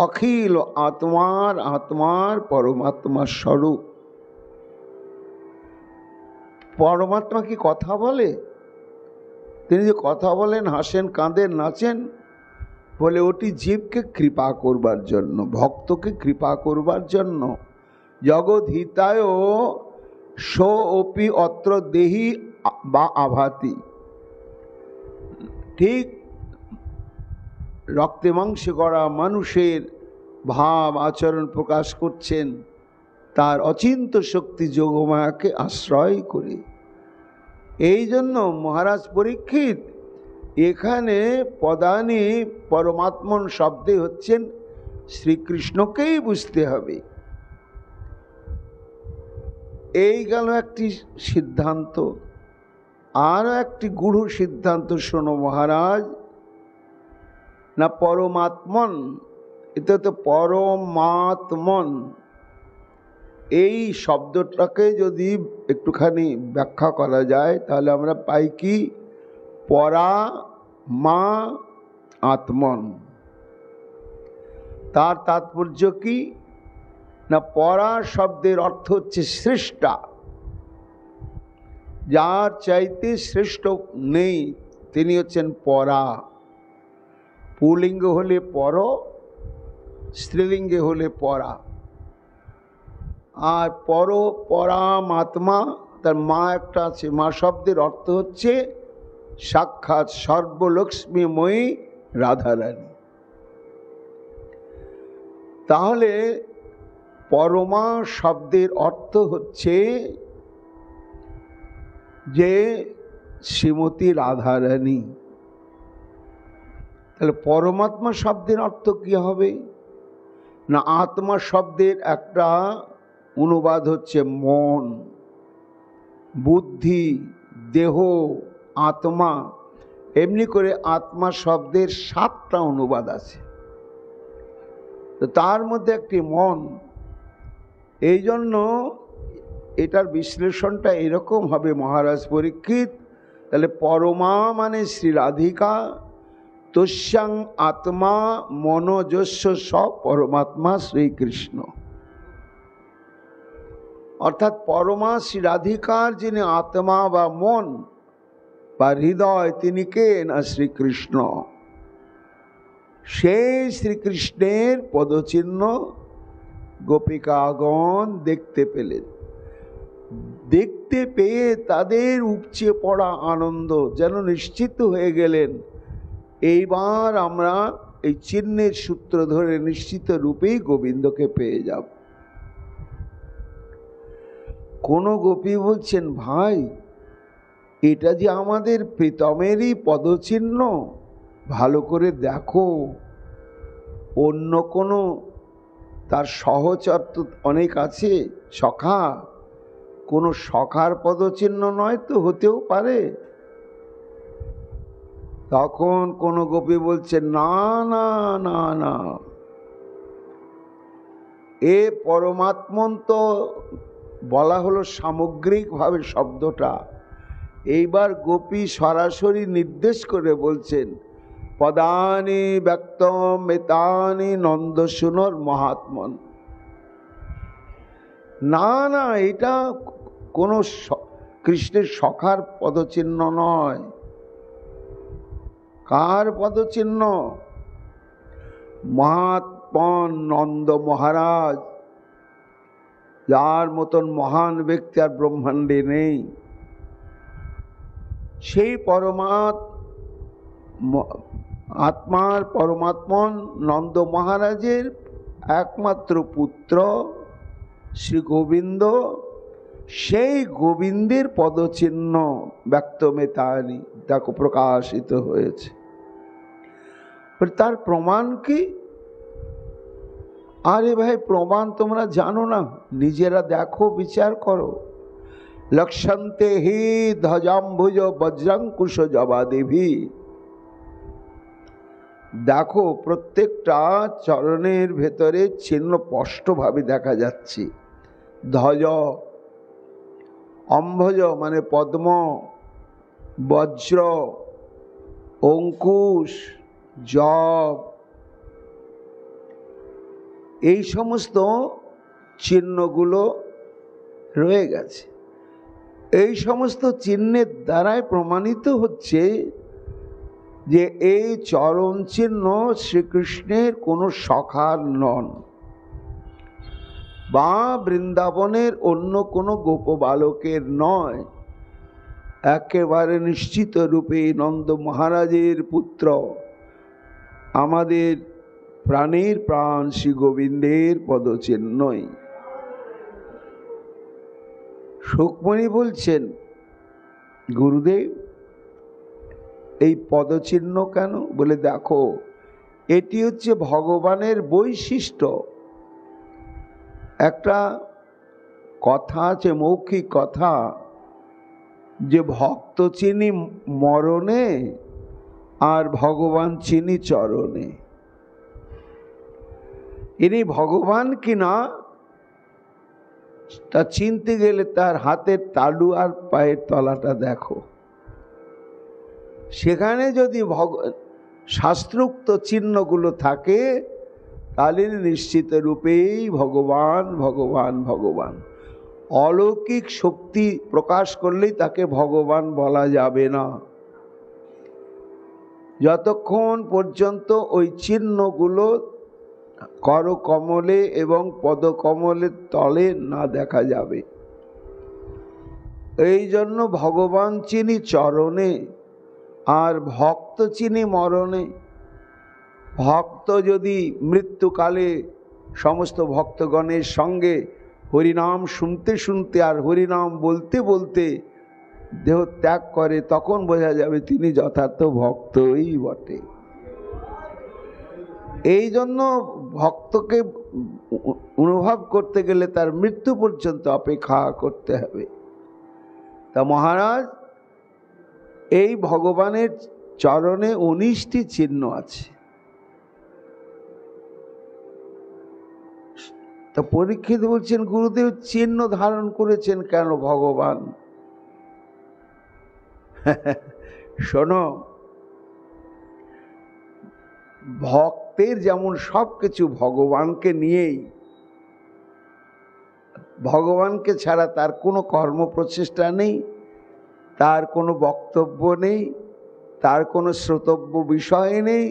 অখিল আত্মার পরমাত্মার স্বরূপ। পরমাত্মা কি কথা বলে? তিনি যে কথা বলেন, হাসেন, কাঁদেন, নাচেন, বলে ওটি জীবকে কৃপা করবার জন্য, ভক্তকে কৃপা করবার জন্য। জগৎ হিতায় সো অপি অত্র দেহি বা আভাতি। ঠিক রক্তে মাংসে গড়া মানুষের ভাব আচরণ প্রকাশ করছেন তার অচিন্ত শক্তি যোগমায়াকে আশ্রয় করে। এই জন্য মহারাজ পরীক্ষিত এখানে পদানি পরমাত্মন শব্দে হচ্ছেন শ্রীকৃষ্ণকেই বুঝতে হবে। এই গেল একটি সিদ্ধান্ত। আরও একটি গূঢ় সিদ্ধান্ত শোনো মহারাজ, না পরমাত্মন, এটা তো পরমাত্মন, এই শব্দটাকে যদি একটুখানি ব্যাখ্যা করা যায় তাহলে আমরা পাই কি, পরা মা আত্মন। তার তাৎপর্য কি না, পরা শব্দের অর্থ হচ্ছে সৃষ্টা, যার চাইতে শ্রেষ্ঠ নেই তিনি হচ্ছেন পরা। পুলিঙ্গ হলে পর, স্ত্রীলিঙ্গে হলে পরা। আর পর পরামাত্মা, তার মা একটা আছে, মা শব্দের অর্থ হচ্ছে সাক্ষাৎ সর্বলক্ষ্মীময়ী রাধারানী। তাহলে পরমা শব্দের অর্থ হচ্ছে যে শ্রীমতী রাধারানী। তাহলে পরমাত্মা শব্দের অর্থ কি হবে না, আত্মা শব্দের একটা অনুবাদ হচ্ছে মন, বুদ্ধি, দেহ, আত্মা। এমনি করে আত্মা শব্দের 7টা অনুবাদ আছে, তো তার মধ্যে একটি মন। এই জন্য এটার বিশ্লেষণটা এরকম হবে মহারাজ পরীক্ষিত। তাহলে পরমা মানে শ্রী রাধিকা, তস্যাং আত্মা মনোজস্য স পরমাত্মা শ্রীকৃষ্ণ। অর্থাৎ পরমা শ্রী রাধিকার যিনি আত্মা বা মন বা হৃদয়, তিনি কে না শ্রীকৃষ্ণ। সেই শ্রীকৃষ্ণের পদচিহ্ন গোপিকাগণ দেখতে পেলেন। দেখতে পেয়ে তাদের উপচে পড়া আনন্দ যেন নিশ্চিত হয়ে গেলেন, এইবার আমরা এই চিহ্নের সূত্র ধরে নিশ্চিত রূপেই গোবিন্দকে পেয়ে যাব। কোন গোপী বলছেন, ভাই এটা যে আমাদের প্রীতমেরই পদচিহ্ন, ভালো করে দেখো, অন্য কোনো তার সহচর তো অনেক আছে, সখা, কোনো সখার পদচিহ্ন নয় তো, হতেও পারে। তখন কোনো গোপী বলছে, না না না না, এ পরমাত্মন তো বলা হলো সামগ্রিকভাবে শব্দটা। এইবার গোপী সরাসরি নির্দেশ করে বলছেন, পদানি ব্যক্তম মেতানি নন্দসুনর মহাত্মন। না না, এটা কোনো কৃষ্ণের সখার পদচিহ্ন নয়। কার পদচিহ্ন? মহাত্মন নন্দ মহারাজ, যার মতন মহান ব্যক্তি আর ব্রহ্মাণ্ডে নেই। সেই আত্মার পরমাত্মন নন্দ মহারাজের একমাত্র পুত্র শ্রী গোবিন্দ, সেই গোবিন্দের পদচিহ্ন ব্যক্তমেতানি দেখো প্রকাশিত হয়েছে। তার প্রমাণ কি? আরে ভাই, প্রমাণ তোমরা জানো না, নিজেরা দেখো, বিচার করো। লক্ষ্যন্তে হি ধ্বজাম্বুজ বজ্রাঙ্কুশ জবা দেবী। দেখো প্রত্যেকটা চরণের ভেতরে চিহ্ন স্পষ্টভাবে দেখা যাচ্ছে। ধ্বজ, অম্ভজ মানে পদ্ম, বজ্র, অঙ্কুশ, জব, এই সমস্ত চিহ্নগুলো রয়ে গেছে। এই সমস্ত চিহ্নের দ্বারাই প্রমাণিত হচ্ছে যে এই চরণ চিহ্ন শ্রীকৃষ্ণের কোনো সখার নন, বা বৃন্দাবনের অন্য কোনো গোপবালকের নয়, একেবারে নিশ্চিত রূপে নন্দ মহারাজের পুত্র, আমাদের প্রাণের প্রাণ শ্রী গোবিন্দের পদচিহ্নই। সুকমণি বলছেন, গুরুদেব এই পদচিহ্ন কেন? বলে দেখো, এটি হচ্ছে ভগবানের বৈশিষ্ট্য। একটা কথা আছে, মৌখিক কথা, যে ভক্ত চিনি মরণে আর ভগবান চিনি চরণে। ইনি ভগবান কিনা তা চিনতে গেলে তার হাতের তালু আর পায়ের তলাটা দেখো। সেখানে যদি শাস্ত্রোক্ত চিহ্নগুলো থাকে তাহলে নিশ্চিত রূপেই ভগবান ভগবান ভগবান। অলৌকিক শক্তি প্রকাশ করলেই তাকে ভগবান বলা যাবে না, যতক্ষণ পর্যন্ত ওই চিহ্নগুলো করকমলে এবং পদকমলের তলে না দেখা যাবে। এই জন্য ভগবান চিনি চরণে আর ভক্ত চিনি মরণে। ভক্ত যদি মৃত্যুকালে সমস্ত ভক্তগণের সঙ্গে হরিনাম শুনতে শুনতে আর হরিনাম বলতে বলতে দেহ ত্যাগ করে, তখন বোঝা যাবে তিনি যথার্থ ভক্তই বটে। এই জন্য ভক্তকে অনুভব করতে গেলে তার মৃত্যু পর্যন্ত অপেক্ষা করতে হবে। তা মহারাজ, এই ভগবানের চরণে 19টি চিহ্ন আছে। তা পরীক্ষিত বলছেন, গুরুদেব চিহ্ন ধারণ করেছেন কেন ভগবান? শোনো, ভক্তের যেমন সব কিছু ভগবানকে নিয়েই, ভগবানকে ছাড়া তার কোনো কর্ম প্রচেষ্টা নেই, তার কোনো বক্তব্য নেই, তার কোনো শ্রোতব্য বিষয় নেই।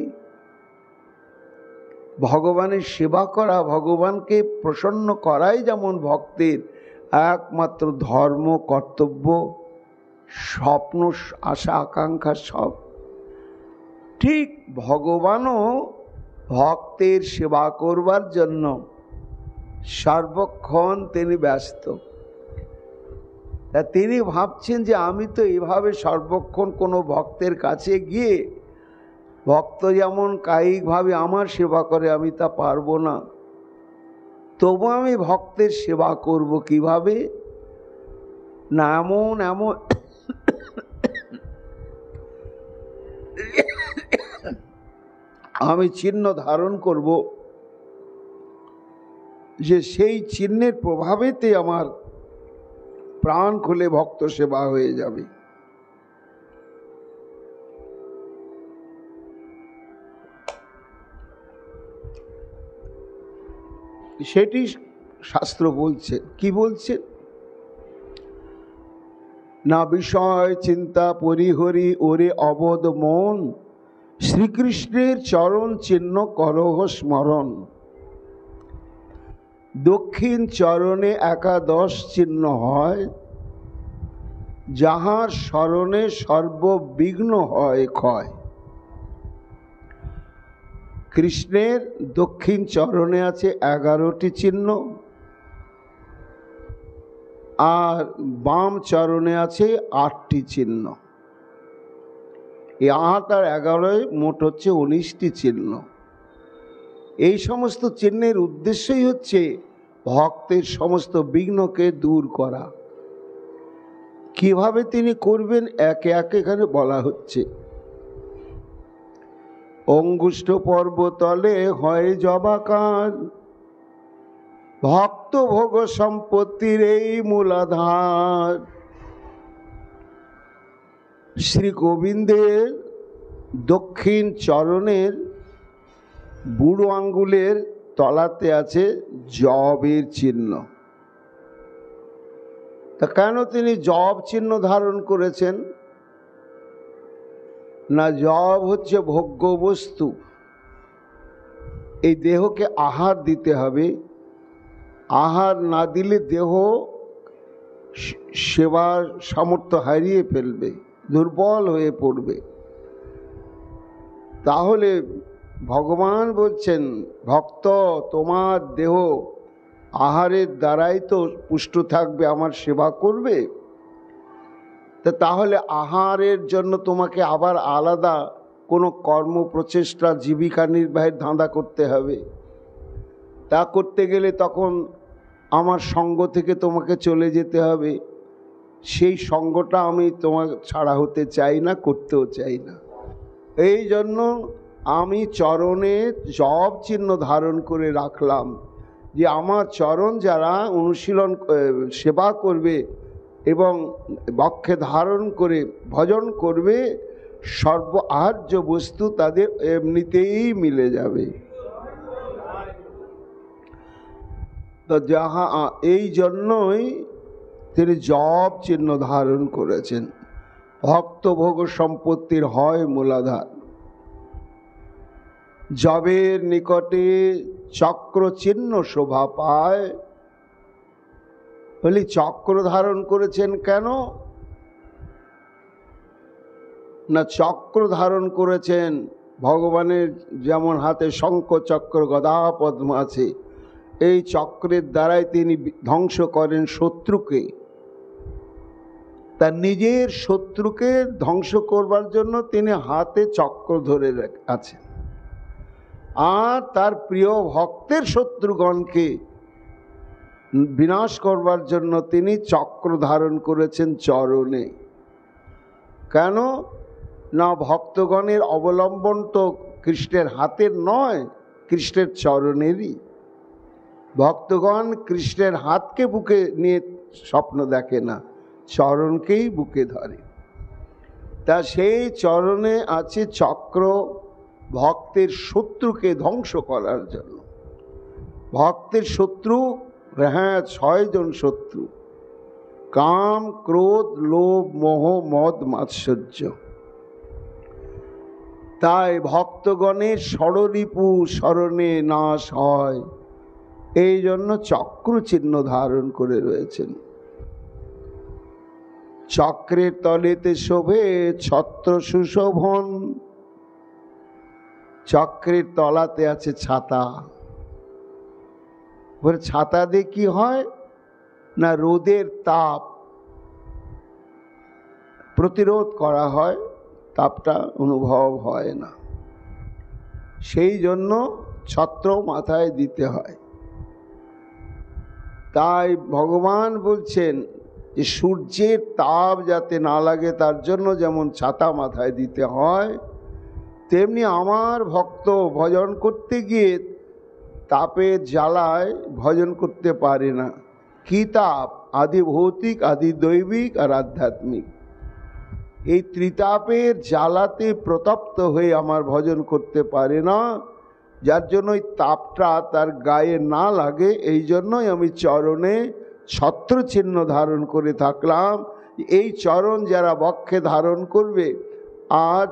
ভগবানের সেবা করা, ভগবানকে প্রসন্ন করাই যেমন ভক্তের একমাত্র ধর্ম, কর্তব্য, স্বপ্ন, আশা আকাঙ্ক্ষা সব, ঠিক ভগবানও ভক্তের সেবা করবার জন্য সর্বক্ষণ তিনি ব্যস্ত। তা তিনি ভাবছেন যে আমি তো এভাবে সর্বক্ষণ কোনো ভক্তের কাছে গিয়ে ভক্ত যেমন কায়িকভাবে আমার সেবা করে আমি তা পারবো না, তবু আমি ভক্তের সেবা করব কিভাবে না, এমন এমন আমি চিহ্ন ধারণ করব যে সেই চিহ্নের প্রভাবেতে আমার প্রাণ খুলে ভক্ত সেবা হয়ে যাবে। সেটি শাস্ত্র বলছে। কি বলছে? না বিষয় চিন্তা পরিহরি ওরে অবধ মন, শ্রীকৃষ্ণের চরণ চিহ্ন করহ স্মরণ। দক্ষিণ চরণে 11 চিহ্ন হয়, যাহার স্মরণে সর্ববিঘ্ন হয় ক্ষয়। কৃষ্ণের দক্ষিণ চরণে আছে 11টি চিহ্ন, আর বাম চরণে আছে 8টি চিহ্ন। এই 8 আর 11 মোট হচ্ছে 19টি চিহ্ন। এই সমস্ত চিহ্নের উদ্দেশ্যই হচ্ছে ভক্তের সমস্ত বিঘ্নকে দূর করা। কিভাবে তিনি করবেন একে একে এখানে বলা হচ্ছে। অঙ্গুষ্ঠ পর্বতলে হয় জবাকার, ভক্ত ভোগ সম্পত্তির এই মূলাধার। শ্রী গোবিন্দের দক্ষিণ চরণের বুড়ো আঙ্গুলের তলাতে আছে জবের চিহ্ন। তা কেন তিনি জব চিহ্ন ধারণ করেছেন? না, জব হচ্ছে ভোগ্য বস্তু। এই দেহকে আহার দিতে হবে, আহার না দিলে দেহ সেবার সামর্থ্য হারিয়ে ফেলবে, দুর্বল হয়ে পড়বে। তাহলে ভগবান বলছেন, ভক্ত তোমার দেহ আহারের দ্বারাই তো পুষ্ট থাকবে, আমার সেবা করবে। তাহলে আহারের জন্য তোমাকে আবার আলাদা কোনো কর্ম প্রচেষ্টা, জীবিকা নির্বাহের ধাঁধা করতে হবে। তা করতে গেলে তখন আমার সঙ্গ থেকে তোমাকে চলে যেতে হবে, সেই সঙ্গটা আমি তোমার ছাড়া হতে চাই না, করতেও চাই না। এই জন্য আমি চরণে জপ চিহ্ন ধারণ করে রাখলাম, যে আমার চরণ যারা অনুশীলন সেবা করবে এবং বক্ষে ধারণ করে ভজন করবে, সর্ব আহার্য বস্তু তাদের এমনিতেই মিলে যাবে। তো যাহা এই জন্যই তিনি জপ চিহ্ন ধারণ করেছেন। ভক্ত ভোগ সম্পত্তির হয় মূলাধার। জবের নিকটে চক্র চিহ্ন শোভা পায়। বলি চক্র ধারণ করেছেন কেন না? চক্র ধারণ করেছেন ভগবানের যেমন হাতে শঙ্খ চক্র গদা পদ্ম আছে, এই চক্রের দ্বারাই তিনি ধ্বংস করেন শত্রুকে। তার নিজের শত্রুকে ধ্বংস করবার জন্য তিনি হাতে চক্র ধরে আছেন, আর তার প্রিয় ভক্তের শত্রুগণকে বিনাশ করবার জন্য তিনি চক্র ধারণ করেছেন চরণে। কেন না? ভক্তগণের অবলম্বন তো কৃষ্ণের হাতের নয়, কৃষ্ণের চরণেরই। ভক্তগণ কৃষ্ণের হাতকে বুকে নিয়ে স্বপ্ন দেখে না, চরণকেই বুকে ধরে। তা সেই চরণে আছে চক্র, ভক্তের শত্রুকে ধ্বংস করার জন্য। ভক্তের শত্রু, হ্যাঁ, 6 জন শত্রু: কাম, ক্রোধ, লোভ, মোহ, মদ, মাৎসর্য। তাই ভক্তগণের ষড়রিপু স্মরণে নাশ হয়, এই জন্য চক্র চিহ্ন ধারণ করে রয়েছেন। চক্রের তলেতে শোভে ছত্র সুশোভন। চক্রের তলাতে আছে ছাতা। বলে ছাতা দিয়ে কি হয় না? রোদের তাপ প্রতিরোধ করা হয়, তাপটা অনুভব হয় না, সেই জন্য ছত্র মাথায় দিতে হয়। তাই ভগবান বলছেন যে সূর্যের তাপ যাতে না লাগে তার জন্য যেমন ছাতা মাথায় দিতে হয়, তেমনি আমার ভক্ত ভজন করতে গিয়ে তাপের জ্বালায় ভজন করতে পারে না। কি তাপ? আদি ভৌতিক, আদি দৈবিক আর আধ্যাত্মিক। এই ত্রিতাপের জ্বালাতে প্রতপ্ত হয়ে আমার ভজন করতে পারে না, যার জন্য ওই তাপটা তার গায়ে না লাগে। এই জন্যই আমি চরণে ছত্র চিহ্ন ধারণ করে থাকলাম। এই চরণ যারা বক্ষে ধারণ করবে, আর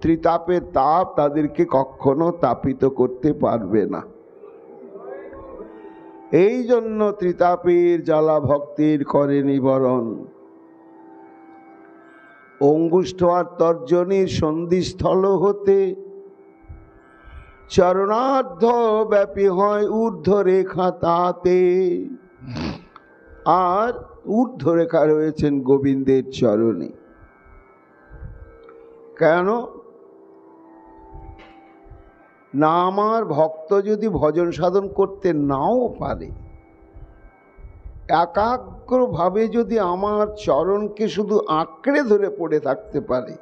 ত্রিতাপের তাপ তাদেরকে কখনো তাপিত করতে পারবে না। এই জন্য ত্রিতাপের জ্বালা ভক্তির করে নিবারণ। অঙ্গুষ্ঠ আর তর্জনীর সন্ধিস্থল হতে চরণার্ধ ব্যাপী হয় ঊর্ধ্ব রেখা তাতে। আর ঊর্ধ্ব রেখা রয়েছেন গোবিন্দের চরণে। কেন না? আমার ভক্ত যদি ভজন সাধন করতে নাও পারে, একাগ্রভাবে যদি আমার চরণকে শুধু আঁকড়ে ধরে পড়ে থাকতে পারে,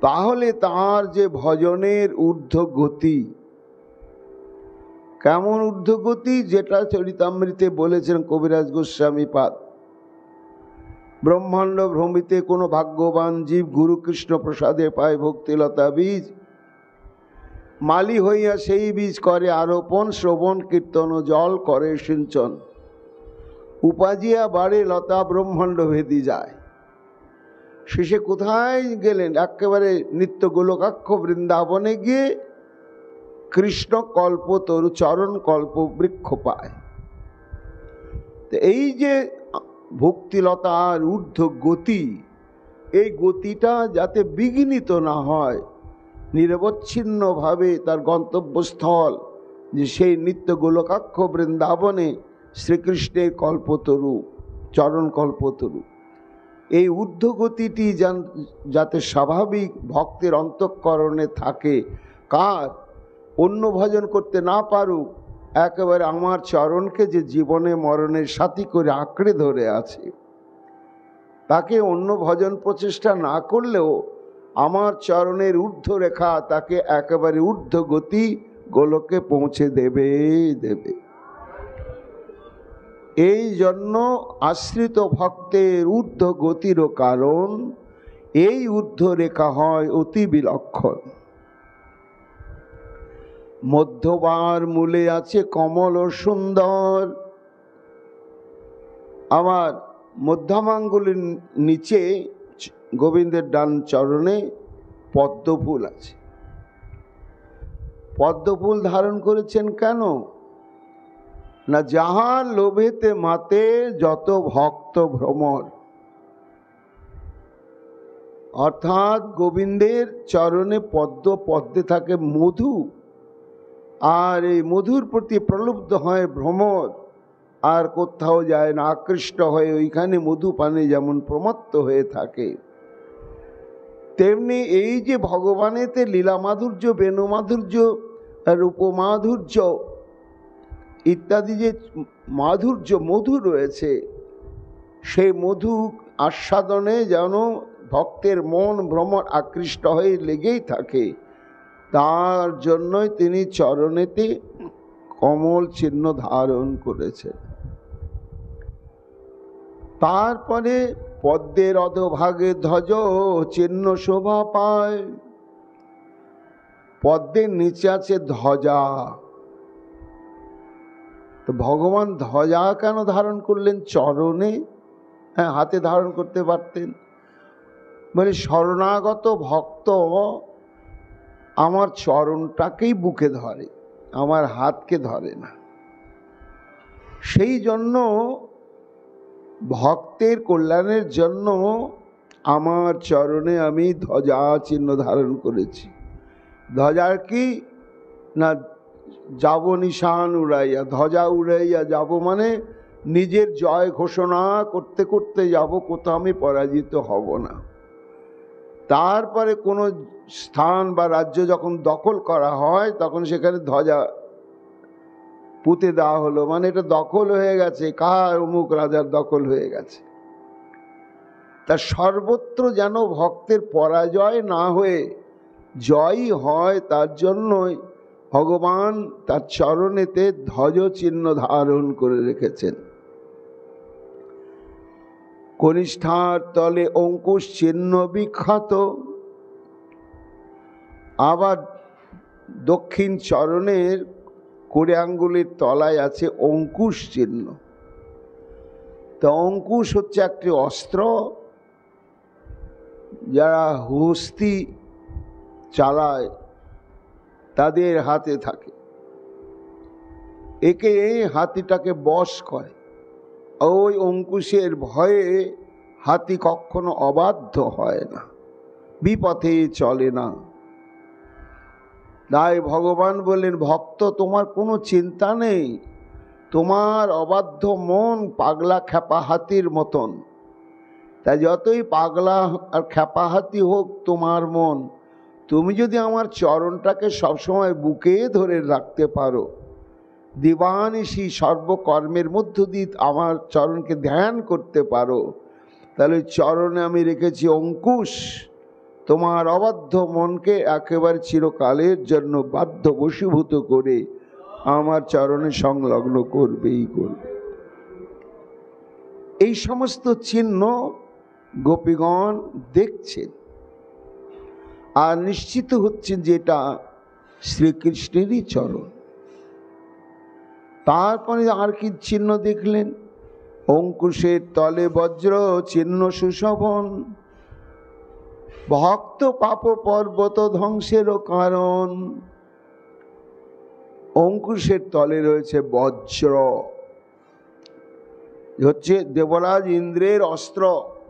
তাহলে তার যে ভজনের ঊর্ধ্ব গতি, কেমন ঊর্ধ্ব গতি, যেটা চরিতামৃতে বলেছেন কবিরাজ গোস্বামী পাদ। ব্রহ্মাণ্ড ভ্রমিতে কোনো ভাগ্যবান জীব গুরু কৃষ্ণ প্রসাদে পায় ভক্তিলতা বীজ, মালি হইয়া সেই বীজ করে আরোপণ, শ্রবণ কীর্তন ও জল করে সিঞ্চন, উপাজিয়া বাড়ে লতা ব্রহ্মাণ্ড ভেদি যায়। শেষে কোথায় গেলেন? একেবারে নিত্য গোলকাক্ষ বৃন্দাবনে গিয়ে কৃষ্ণ কল্প তরু চরণ কল্প বৃক্ষ পায়। তো এই যে ভক্তিলতার ঊর্ধ্ব গতি, এই গতিটা যাতে বিঘ্নিত না হয়, নিরবচ্ছিন্নভাবে তার গন্তব্যস্থল যে সেই নিত্য গোলকাক্ষ বৃন্দাবনে শ্রীকৃষ্ণের কল্পতরু, চরণ কল্পতরু, এই ঊর্ধ্বগতিটি যাতে স্বাভাবিক ভক্তের অন্তঃকরণে থাকে। কার? অন্য ভজন করতে না পারুক, একেবারে আমার চরণকে যে জীবনে মরণের সাথী করে আঁকড়ে ধরে আছে, তাকে অন্য ভজন প্রচেষ্টা না করলেও আমার চরণের ঊর্ধ্ব রেখা তাকে একেবারে ঊর্ধ্ব গতি গোলকে পৌঁছে দেবে। এই জন্য আশ্রিত ভক্তের ঊর্ধ্ব গতিরও কারণ এই ঊর্ধ্ব রেখা হয় অতি বিলক্ষণ। মধ্যবার মূলে আছে কমল ও সুন্দর। আমার মধ্যমাঙ্গুলের নিচে গোবিন্দের ডান চরণে পদ্মফুল আছে। পদ্মফুল ধারণ করেছেন কেন না, যাহার লোভেতে মাতে যত ভক্ত ভ্রমর, অর্থাৎ গোবিন্দের চরণে পদ্মে থাকে মধু, আর এই মধুর প্রতি প্রলুব্ধ হয় ভ্রমর, আর কোথাও যায় না, আকৃষ্ট হয়ে ওইখানে মধু পানে যেমন প্রমত্ত হয়ে থাকে, তেমনি এই যে ভগবানেতে লীলা মাধুর্য, বেণু মাধুর্য, রূপমাধুর্য ইত্যাদি যে মাধুর্য মধু রয়েছে, সেই মধু আস্বাদনে যেন ভক্তের মন ভ্রমর আকৃষ্ট হয়ে লেগেই থাকে। তার জন্যই তিনি চরণেতে কমল চিহ্ন ধারণ করেছেন। তারপরে পদ্মের অধোভাগে ধ্বজ চিহ্ন শোভা পায়। পদ্মের নিচে আছে ধ্বজা। তো ভগবান ধ্বজা কেন ধারণ করলেন চরণে? হ্যাঁ, হাতে ধারণ করতে পারতেন। মানে শরণাগত ভক্ত আমার চরণটাকেই বুকে ধরে, আমার হাতকে ধরে না। সেই জন্য ভক্তের কল্যাণের জন্য আমার চরণে আমি ধ্বজা চিহ্ন ধারণ করেছি। ধ্বজার কি না, যাব নিশান উড়াইয়া, ধ্বজা উড়াইয়া যাব মানে নিজের জয় ঘোষণা করতে করতে যাব, কোথাও আমি পরাজিত হব না। তারপরে কোনো স্থান বা রাজ্য যখন দখল করা হয় তখন সেখানে ধ্বজা পুঁতে দেওয়া হলো, মানে এটা দখল হয়ে গেছে, কার অমুক রাজার দখল হয়ে গেছে। তা সর্বত্র যেন ভক্তের পরাজয় না হয়ে জয়ই হয়, তার জন্যই ভগবান তার চরণেতে ধ্বজ চিহ্ন ধারণ করে রেখেছেন। কনিষ্ঠার তলে অঙ্কুশ চিহ্ন বিখ্যাত। আবার দক্ষিণ চরণের কোড়ে আঙ্গুলের তলায় আছে অঙ্কুশ চিহ্ন। তো অঙ্কুশ হচ্ছে একটি অস্ত্র, যারা হস্তি চালায় তাদের হাতে থাকে। একে হাতিটাকে বশ করে। ওই অঙ্কুশের ভয়ে হাতি কখনো অবাধ্য হয় না, বিপথে চলে না। তাই ভগবান বললেন, ভক্ত তোমার কোনো চিন্তা নেই, তোমার অবাধ্য মন পাগলা খ্যাপা হাতির মতন। তাই যতই পাগলা আর খ্যাপা হাতি হোক তোমার মন, তুমি যদি আমার চরণটাকে সবসময় বুকে ধরে রাখতে পারো, দিবানিশি সর্বকর্মের মধ্য দিয়ে আমার চরণকে ধ্যান করতে পারো, তাহলে চরণে আমি রেখেছি অঙ্কুশ, তোমার অবাধ্য মনকে একেবারে চিরকালের জন্য বাধ্য বশীভূত করে আমার চরণে সংলগ্ন করবেই করবে। এই সমস্ত চিহ্ন গোপীগণ দেখছেন আর নিশ্চিত হচ্ছেন যে এটা শ্রীকৃষ্ণেরই চরণ। তারপরে আর কি চিহ্ন দেখলেন? অঙ্কুশের তলে বজ্র চিহ্ন সুশোভন, ভক্ত পাপ পর্বত ধ্বংসেরও কারণ। অঙ্কুশের তলে রয়েছে বজ্র, হচ্ছে দেবরাজ ইন্দ্রের অস্ত্র।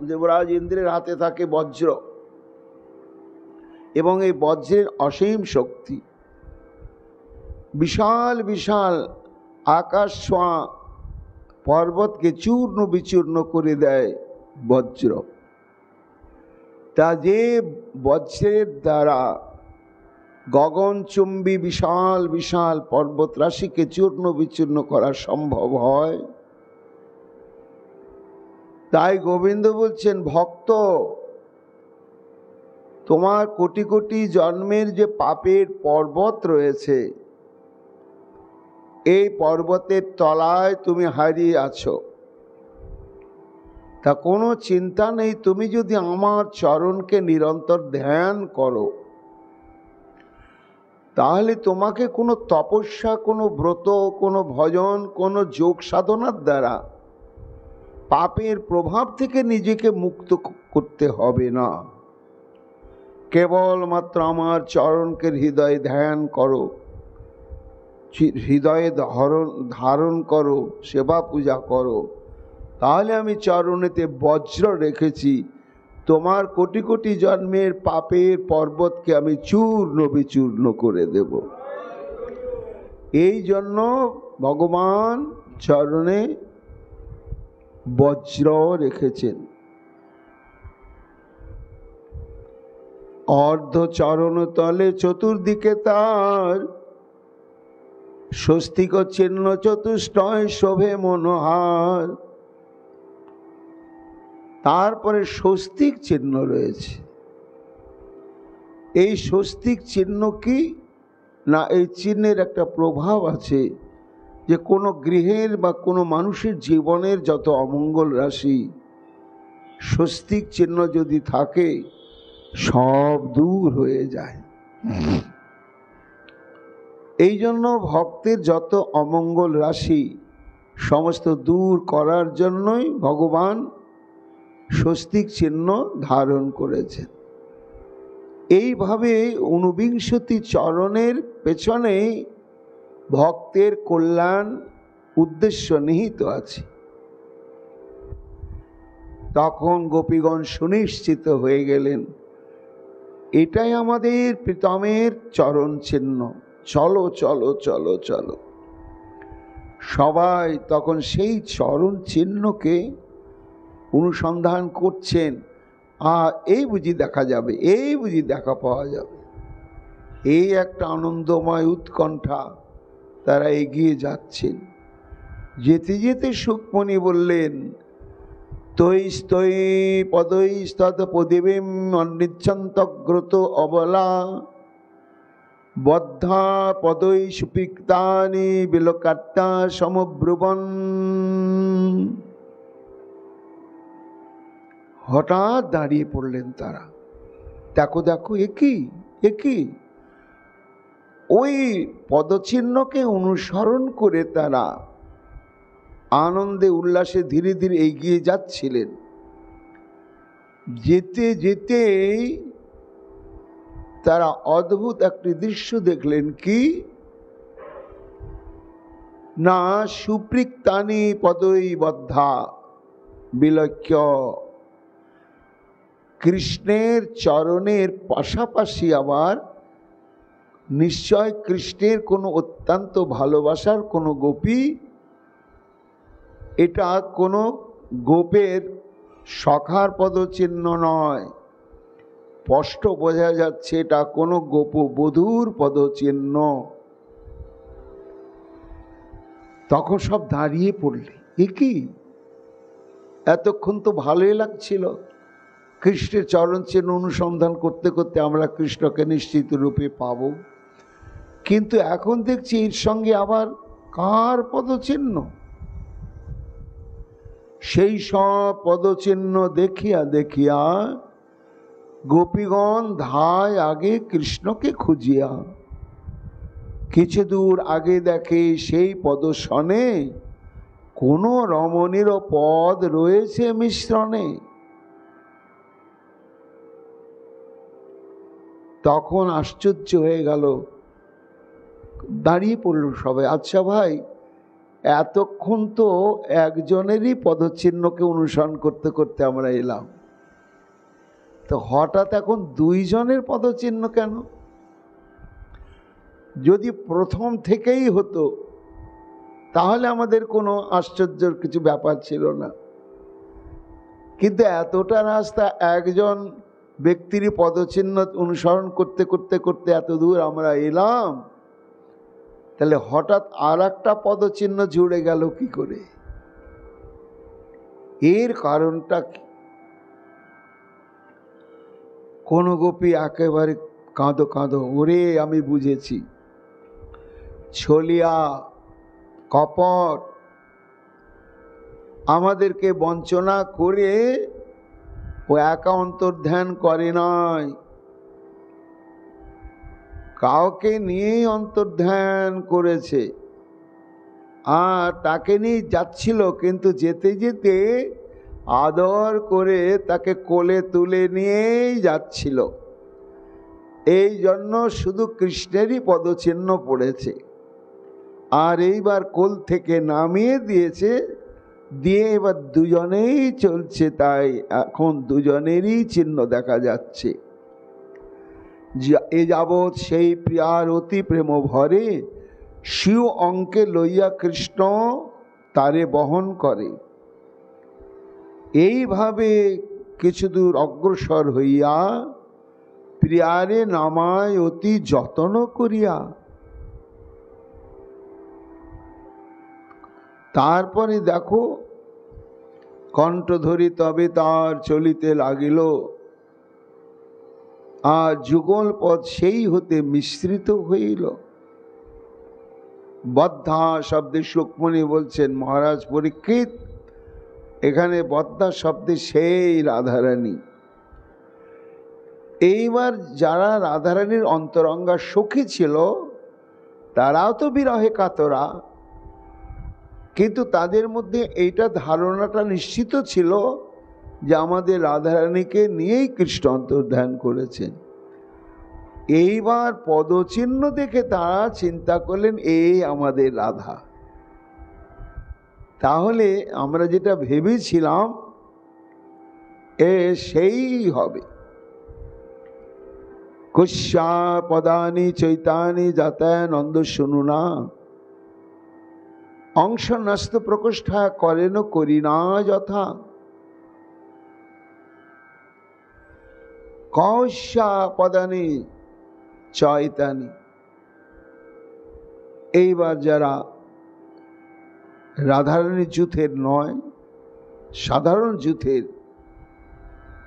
দেবরাজ ইন্দ্রের হাতে থাকে বজ্র, এবং এই বজ্রের অসীম শক্তি। বিশাল বিশাল আকাশ ছোঁয়া পর্বতকে চূর্ণ বিচূর্ণ করে দেয় বজ্র। তা যে বজ্রের দ্বারা গগনচুম্বী বিশাল বিশাল পর্বত রাশিকে চূর্ণ বিচূর্ণ করা সম্ভব হয়? তাই গোবিন্দ বলছেন, ভক্ত, তোমার কোটি কোটি জন্মের যে পাপের পর্বত রয়েছে, এই পর্বতের তলায় তুমি হারিয়ে আছো। তা কোনো চিন্তা নেই, তুমি যদি আমার চরণকে নিরন্তর ধ্যান করো, তাহলে তোমাকে কোনো তপস্যা, কোনো ব্রত, কোনো ভজন, কোনো যোগ সাধনার দ্বারা পাপের প্রভাব থেকে নিজেকে মুক্ত করতে হবে না। কেবলমাত্র আমার চরণকে হৃদয়ে ধ্যান করো, হৃদয়ে ধারণ করো, সেবা পূজা করো, তাহলে আমি চরণেতে বজ্র রেখেছি, তোমার কোটি কোটি জন্মের পাপের পর্বতকে আমি চূর্ণ বিচূর্ণ করে দেব। এই জন্য ভগবান চরণে বজ্র রেখেছেন। অর্ধ চরণ তলে চতুর্দিকে তার স্বস্তিক চিহ্ন চতুষ্টয় শোভে মনোহার। তারপরে স্বস্তিক চিহ্ন রয়েছে। এই স্বস্তিক চিহ্ন কি না, এই চিহ্নের একটা প্রভাব আছে যে কোনো গৃহের বা কোনো মানুষের জীবনের যত অমঙ্গল রাশি, স্বস্তিক চিহ্ন যদি থাকে সব দূর হয়ে যায়। এই জন্য ভক্তের যত অমঙ্গল রাশি সমস্ত দূর করার জন্যই ভগবান স্বস্তিক চিহ্ন ধারণ করেছেন। এইভাবে 49 চরণের পেছনে ভক্তের কল্যাণ উদ্দেশ্য নিহিত আছে। তখন গোপীগণ সুনিশ্চিত হয়ে গেলেন, এটাই আমাদের প্রীতমের চরণ চিহ্ন, চলো চলো চলো চলো। সবাই তখন সেই চরণ চিহ্নকে অনুসন্ধান করছেন। এই বুঝি দেখা যাবে, এই বুঝি দেখা পাওয়া যাবে, এই একটা আনন্দময় উৎকণ্ঠা। তারা এগিয়ে যাচ্ছেন। যেতে যেতে সুকমণি বললেন, তৈ পদৈস্তৎ পদিবীম অনিচ্ছন্তগ্রত অবলা বদ্ধা পদৈ সুপিক্তানি বিলোকাট্টা সমব্রুবন। হঠাৎ দাঁড়িয়ে পড়লেন তারা। দেখো দেখো, একই ওই পদচিহ্নকে অনুসরণ করে তারা আনন্দে উল্লাসে ধীরে ধীরে এগিয়ে যাচ্ছিলেন। যেতে যেতেই তারা অদ্ভুত একটি দৃশ্য দেখলেন। কি না, সুপ্রিক্তানি পদৈ বদ্ধা বিলক্ষ্য, কৃষ্ণের চরণের পাশাপাশি আবার নিশ্চয় কৃষ্ণের কোনো অত্যন্ত ভালোবাসার কোনো গোপী, এটা কোনো গোপের সখার পদচিহ্ন নয়, স্পষ্ট বোঝা যাচ্ছে এটা কোনো গোপবধূর পদচিহ্ন। তখন সব দাঁড়িয়ে পড়লে, কি এতক্ষণ তো ভালোই লাগছিল, কৃষ্ণের চরণ চিহ্ন অনুসন্ধান করতে করতে আমরা কৃষ্ণকে নিশ্চিত রূপে পাব, কিন্তু এখন দেখছি এর সঙ্গে আবার কার পদচিহ্ন? সেই সব পদচিহ্ন দেখিয়া দেখিয়া গোপীগণ ধায় আগে কৃষ্ণকে খুঁজিয়া। কিছু দূর আগে দেখে সেই পদসনে কোন রমণীর পদ রয়েছে মিশ্রণে। তখন আশ্চর্য হয়ে গেল, দাঁড়িয়ে পড়ল সবাই। আচ্ছা ভাই, এতক্ষণ তো একজনেরই পদচিহ্নকে অনুসরণ করতে করতে আমরা এলাম, তো হঠাৎ এখন দুইজনের পদচিহ্ন কেন? যদি প্রথম থেকেই হতো তাহলে আমাদের কোনো আশ্চর্যের কিছু ব্যাপার ছিল না, কিন্তু এতটা রাস্তা একজন ব্যক্তিরই পদচিহ্ন অনুসরণ করতে করতে করতে এত দূর আমরা এলাম, তাহলে হঠাৎ আর একটা পদচিহ্ন জুড়ে গেল কি করে? এর কারণটা কি? কোন গোপী একেবারে কাঁদো কাঁদো, ওরে আমি বুঝেছি, ছলিয়া কপট আমাদেরকে বঞ্চনা করে ও একা অন্তর্ধান করে নাই, কাউকে নিয়েই অন্তর্ধান করেছে, আর তাকে নিয়ে যাচ্ছিল, কিন্তু যেতে যেতে আদর করে তাকে কোলে তুলে নিয়েই যাচ্ছিল। এই জন্য শুধু কৃষ্ণেরই পদচিহ্ন পড়েছে, আর এইবার কোল থেকে নামিয়ে দিয়েছে, দিয়ে এবার দুজনেই চলছে, তাই এখন দুজনেরই চিহ্ন দেখা যাচ্ছে। এ যাবৎ সেই প্রিয়ার অতি প্রেম ভরে শিও অঙ্কে লইয়া কৃষ্ণ তারে বহন করে। এইভাবে কিছু দূর অগ্রসর হইয়া প্রিয়ারে নামায় অতি যত্ন করিয়া। তারপরে দেখো কণ্ঠ ধরি তবে তার চলিতে লাগিল, আর যুগল পদ সেই হতে মিশ্রিত হইল। বদ্ধা শব্দে সুকমণি বলছেন, মহারাজ পরীক্ষিত, এখানে বদ্ধা শব্দে সেই রাধারানী। এইবার যারা রাধারানীর অন্তরঙ্গা সখী ছিল তারাও তো বিরহে কাতরা, কিন্তু তাদের মধ্যে এইটা ধারণাটা নিশ্চিত ছিল যে আমাদের রাধারানীকে নিয়েই কৃষ্ণ অন্তর্ধান করেছেন। এইবার পদচিহ্ন দেখে তারা চিন্তা করলেন এই আমাদের রাধা। তাহলে আমরা যেটা ভেবেছিলাম সেই হবে। কুস্যা পদানি চৈতানি যাতায় নন্দ শুনু না, অংশ নস্ত প্রকোষ্ঠা করেন করি না যথা। কৌশ্যা পদানি চৈতানি, এইবার যারা রাধারানী যুথের নয়, সাধারণ যুথের,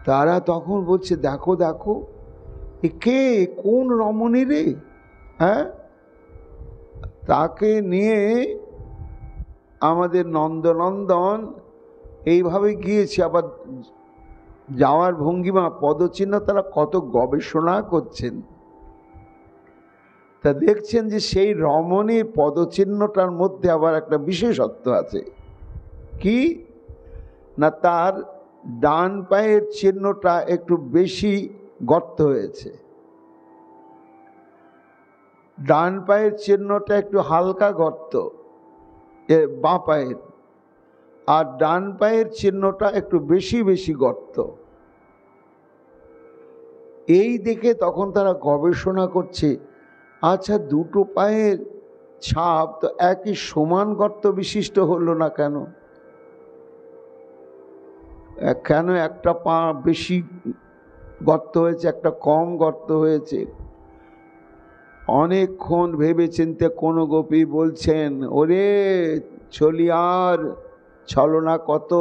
তারা তখন বলছে দেখো দেখো এ কে, কোন রমণী রে, হ্যাঁ, তাকে নিয়ে আমাদের নন্দনন্দন এইভাবে গিয়েছে। আবার যাওয়ার ভঙ্গিমা পদচিহ্ন তারা কত গবেষণা করছেন, তা দেখছেন যে সেই রমণীর পদচিহ্নটার মধ্যে আবার একটা বিশেষত্ব আছে। কি না, তার ডান পায়ের চিহ্নটা একটু বেশি গর্ত হয়েছে, ডান পায়ের চিহ্নটা একটু হালকা গর্ত বাঁ পায়ের, আর ডান পায়ের চিহ্নটা একটু বেশি বেশি গর্ত। এই দেখে তখন তারা গবেষণা করছে, আচ্ছা দুটো পায়ের ছাপ তো একই সমান গর্ত বিশিষ্ট হলো না কেন, কেন একটা পা বেশি গর্ত হয়েছে একটা কম গর্ত হয়েছে। অনেকক্ষণ ভেবে চিন্তে কোনো গোপী বলছেন, ওরে ছলিয়ার ছলনা কত,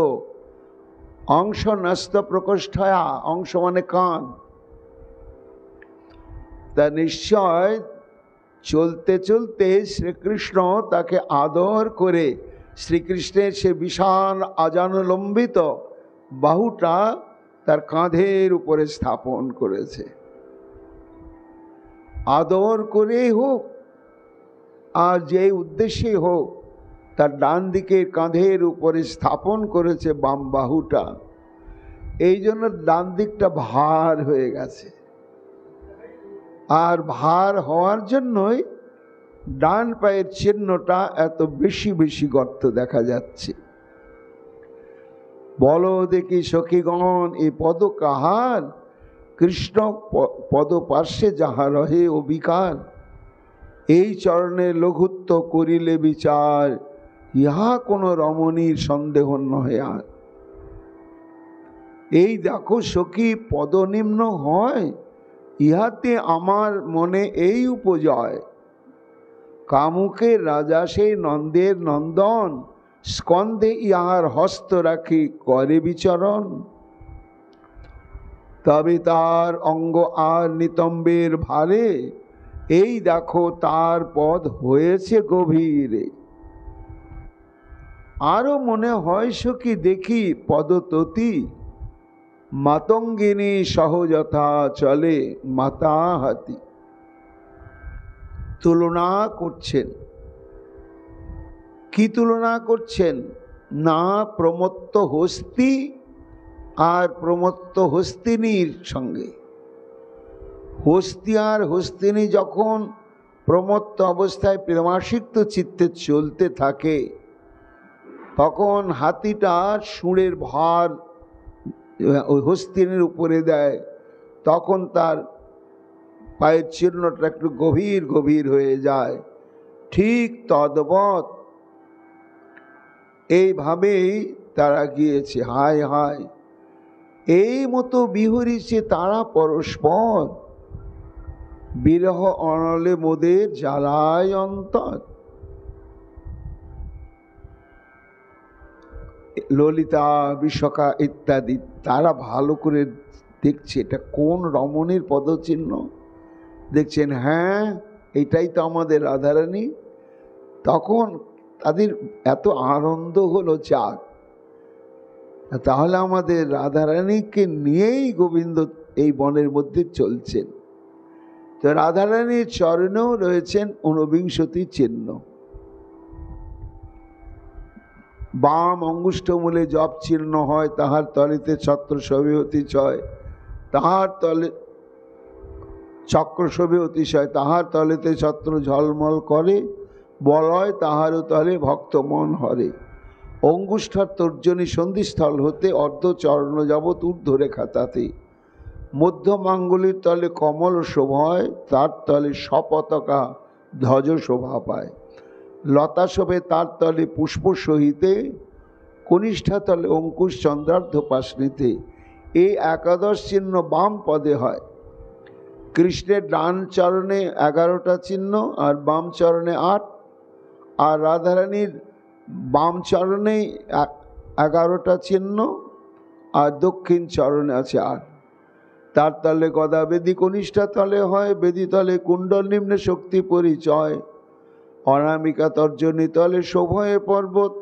অংশ নস্ত প্রকোষ্ঠায়া, অংশ মানে কান, তা নিশ্চয় চলতে চলতে শ্রীকৃষ্ণ তাকে আদর করে শ্রীকৃষ্ণের সে বিশাল আজানুলম্বিত বাহুটা তার কাঁধের উপরে স্থাপন করেছে। আদর করেই হোক আর যে উদ্দেশ্যে হোক, তার ডান দিকের কাঁধের উপরে স্থাপন করেছে বাম বাহুটা, এই জন্য ডান দিকটা ভার হয়ে গেছে। আর ভার হওয়ার জন্যই ডান পায়ের চিহ্নটা এত বেশি বেশি গর্ত দেখা যাচ্ছে। বলো দেখি সখীগণ এ পদ কাহার, কৃষ্ণ পদ পার্শ্বে যাহা রহে অবিকার, এই চরণে লঘুত্ব করিলে বিচার, ইহা কোনো রমণীর সন্দেহ নহে আর। এই দেখো সখী পদনিম্ন হয়, ইহাতে আমার মনে এই উপজয়। কামুকের রাজা সেই নন্দের নন্দন, স্কন্ধে ইহার হস্ত রাখি করে বিচরণ। তবে তার অঙ্গ আর নিতম্বের ভারে, এই দেখো তার পদ হয়েছে গভীরে। আরো মনে হয় সখী দেখি পদততি, মাতঙ্গিনী সহযথা চলে মাতা হাতি। তুলনা করছেন, কি তুলনা করছেন? না প্রমত্ত হস্তি আর প্রমত্ত হস্তিনীর সঙ্গে। হস্তি আর হস্তিনী যখন প্রমত্ত অবস্থায় প্রেমাসিক্ত চিত্তে চলতে থাকে, তখন হাতিটা সুরের ভার ওই হস্তিনীর উপরে দেয়, তখন তার পায়ের চিহ্নটা একটু গভীর গভীর হয়ে যায়। ঠিক তদ্বৎ এইভাবেই তারা গিয়েছে। হায় হায়, এই মতো বিহরিছে তারা পরস্পর, বিরহ অনলে মোদের জ্বালায় অন্তর। ললিতা বিশাখা ইত্যাদি তারা ভালো করে দেখছে এটা কোন রমণীর পদচিহ্ন। দেখছেন হ্যাঁ এটাই তো আমাদের রাধারানী। তখন তাদের এত আনন্দ হলো, যাক তাহলে আমাদের রাধারানীকে নিয়েই গোবিন্দ এই বনের মধ্যে চলছেন। তো রাধারানীর চরণেও রয়েছেন ঊনবিংশতি চিহ্ন। বাম অঙ্গুষ্ঠমূলে জপ চিহ্ন হয়, তাহার তলেতে ছত্র শোভে অতিশয়, তাহার তলে চক্র শোভে অতিশয়, তাহার তলেতে ছত্র ঝলমল করে, বলয় তাহারও তলে ভক্ত মন হরে। অঙ্গুষ্ঠার তর্জনী সন্ধিস্থল হতে অর্ধ চরণ যাবৎ ঊর্ধ্বরেখা তাতে, মধ্যমাঙ্গুলির তলে কমল শোভয়, তার তলে স্বপতাকা ধ্বজ শোভা পায়। লতা শোভে তার তলে পুষ্প সহিতে, কনিষ্ঠা তলে অঙ্কুশ চন্দ্রার্ধ পাশনিতে। এই একাদশ চিহ্ন বাম পদে হয়। কৃষ্ণের ডান চরণে 11টা চিহ্ন আর বাম চরণে 8, আর রাধারানীর বাম চরণে 11টা চিহ্ন আর দক্ষিণ চরণে আছে 8। তার তলে গদা বেদি কনিষ্ঠা তলে হয়, বেদি তলে কুণ্ডল নিম্নে শক্তি পরিচয়। অনামিকা তর্জনী তলে শোভয়ে পর্বত,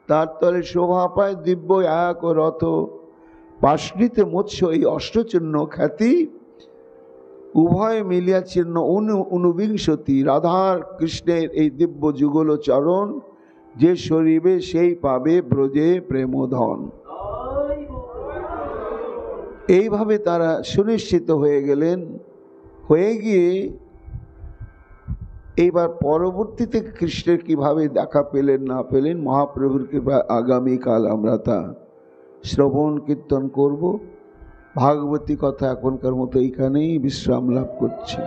তার তলে শোভা পায় দিব্য এক রথ। পাশনিতে মৎস্য এই অষ্টচিহ্ন খ্যাতি, উভয় মিলিয়া চিহ্ন ঊনবিংশতি। রাধার কৃষ্ণের এই দিব্য যুগল চরণ, যে শরীবে সেই পাবে ব্রজে প্রেমধন। এইভাবে তারা সুনিশ্চিত হয়ে গেলেন। হয়ে গিয়ে এইবার পরবর্তীতে কৃষ্ণের কিভাবে দেখা পেলেন না পেলেন, মহাপ্রভুর কৃপা আগামীকাল আমরা তা শ্রবণ কীর্তন করব। ভাগবতী কথা এখনকার মতো এইখানেই বিশ্রাম লাভ করছি।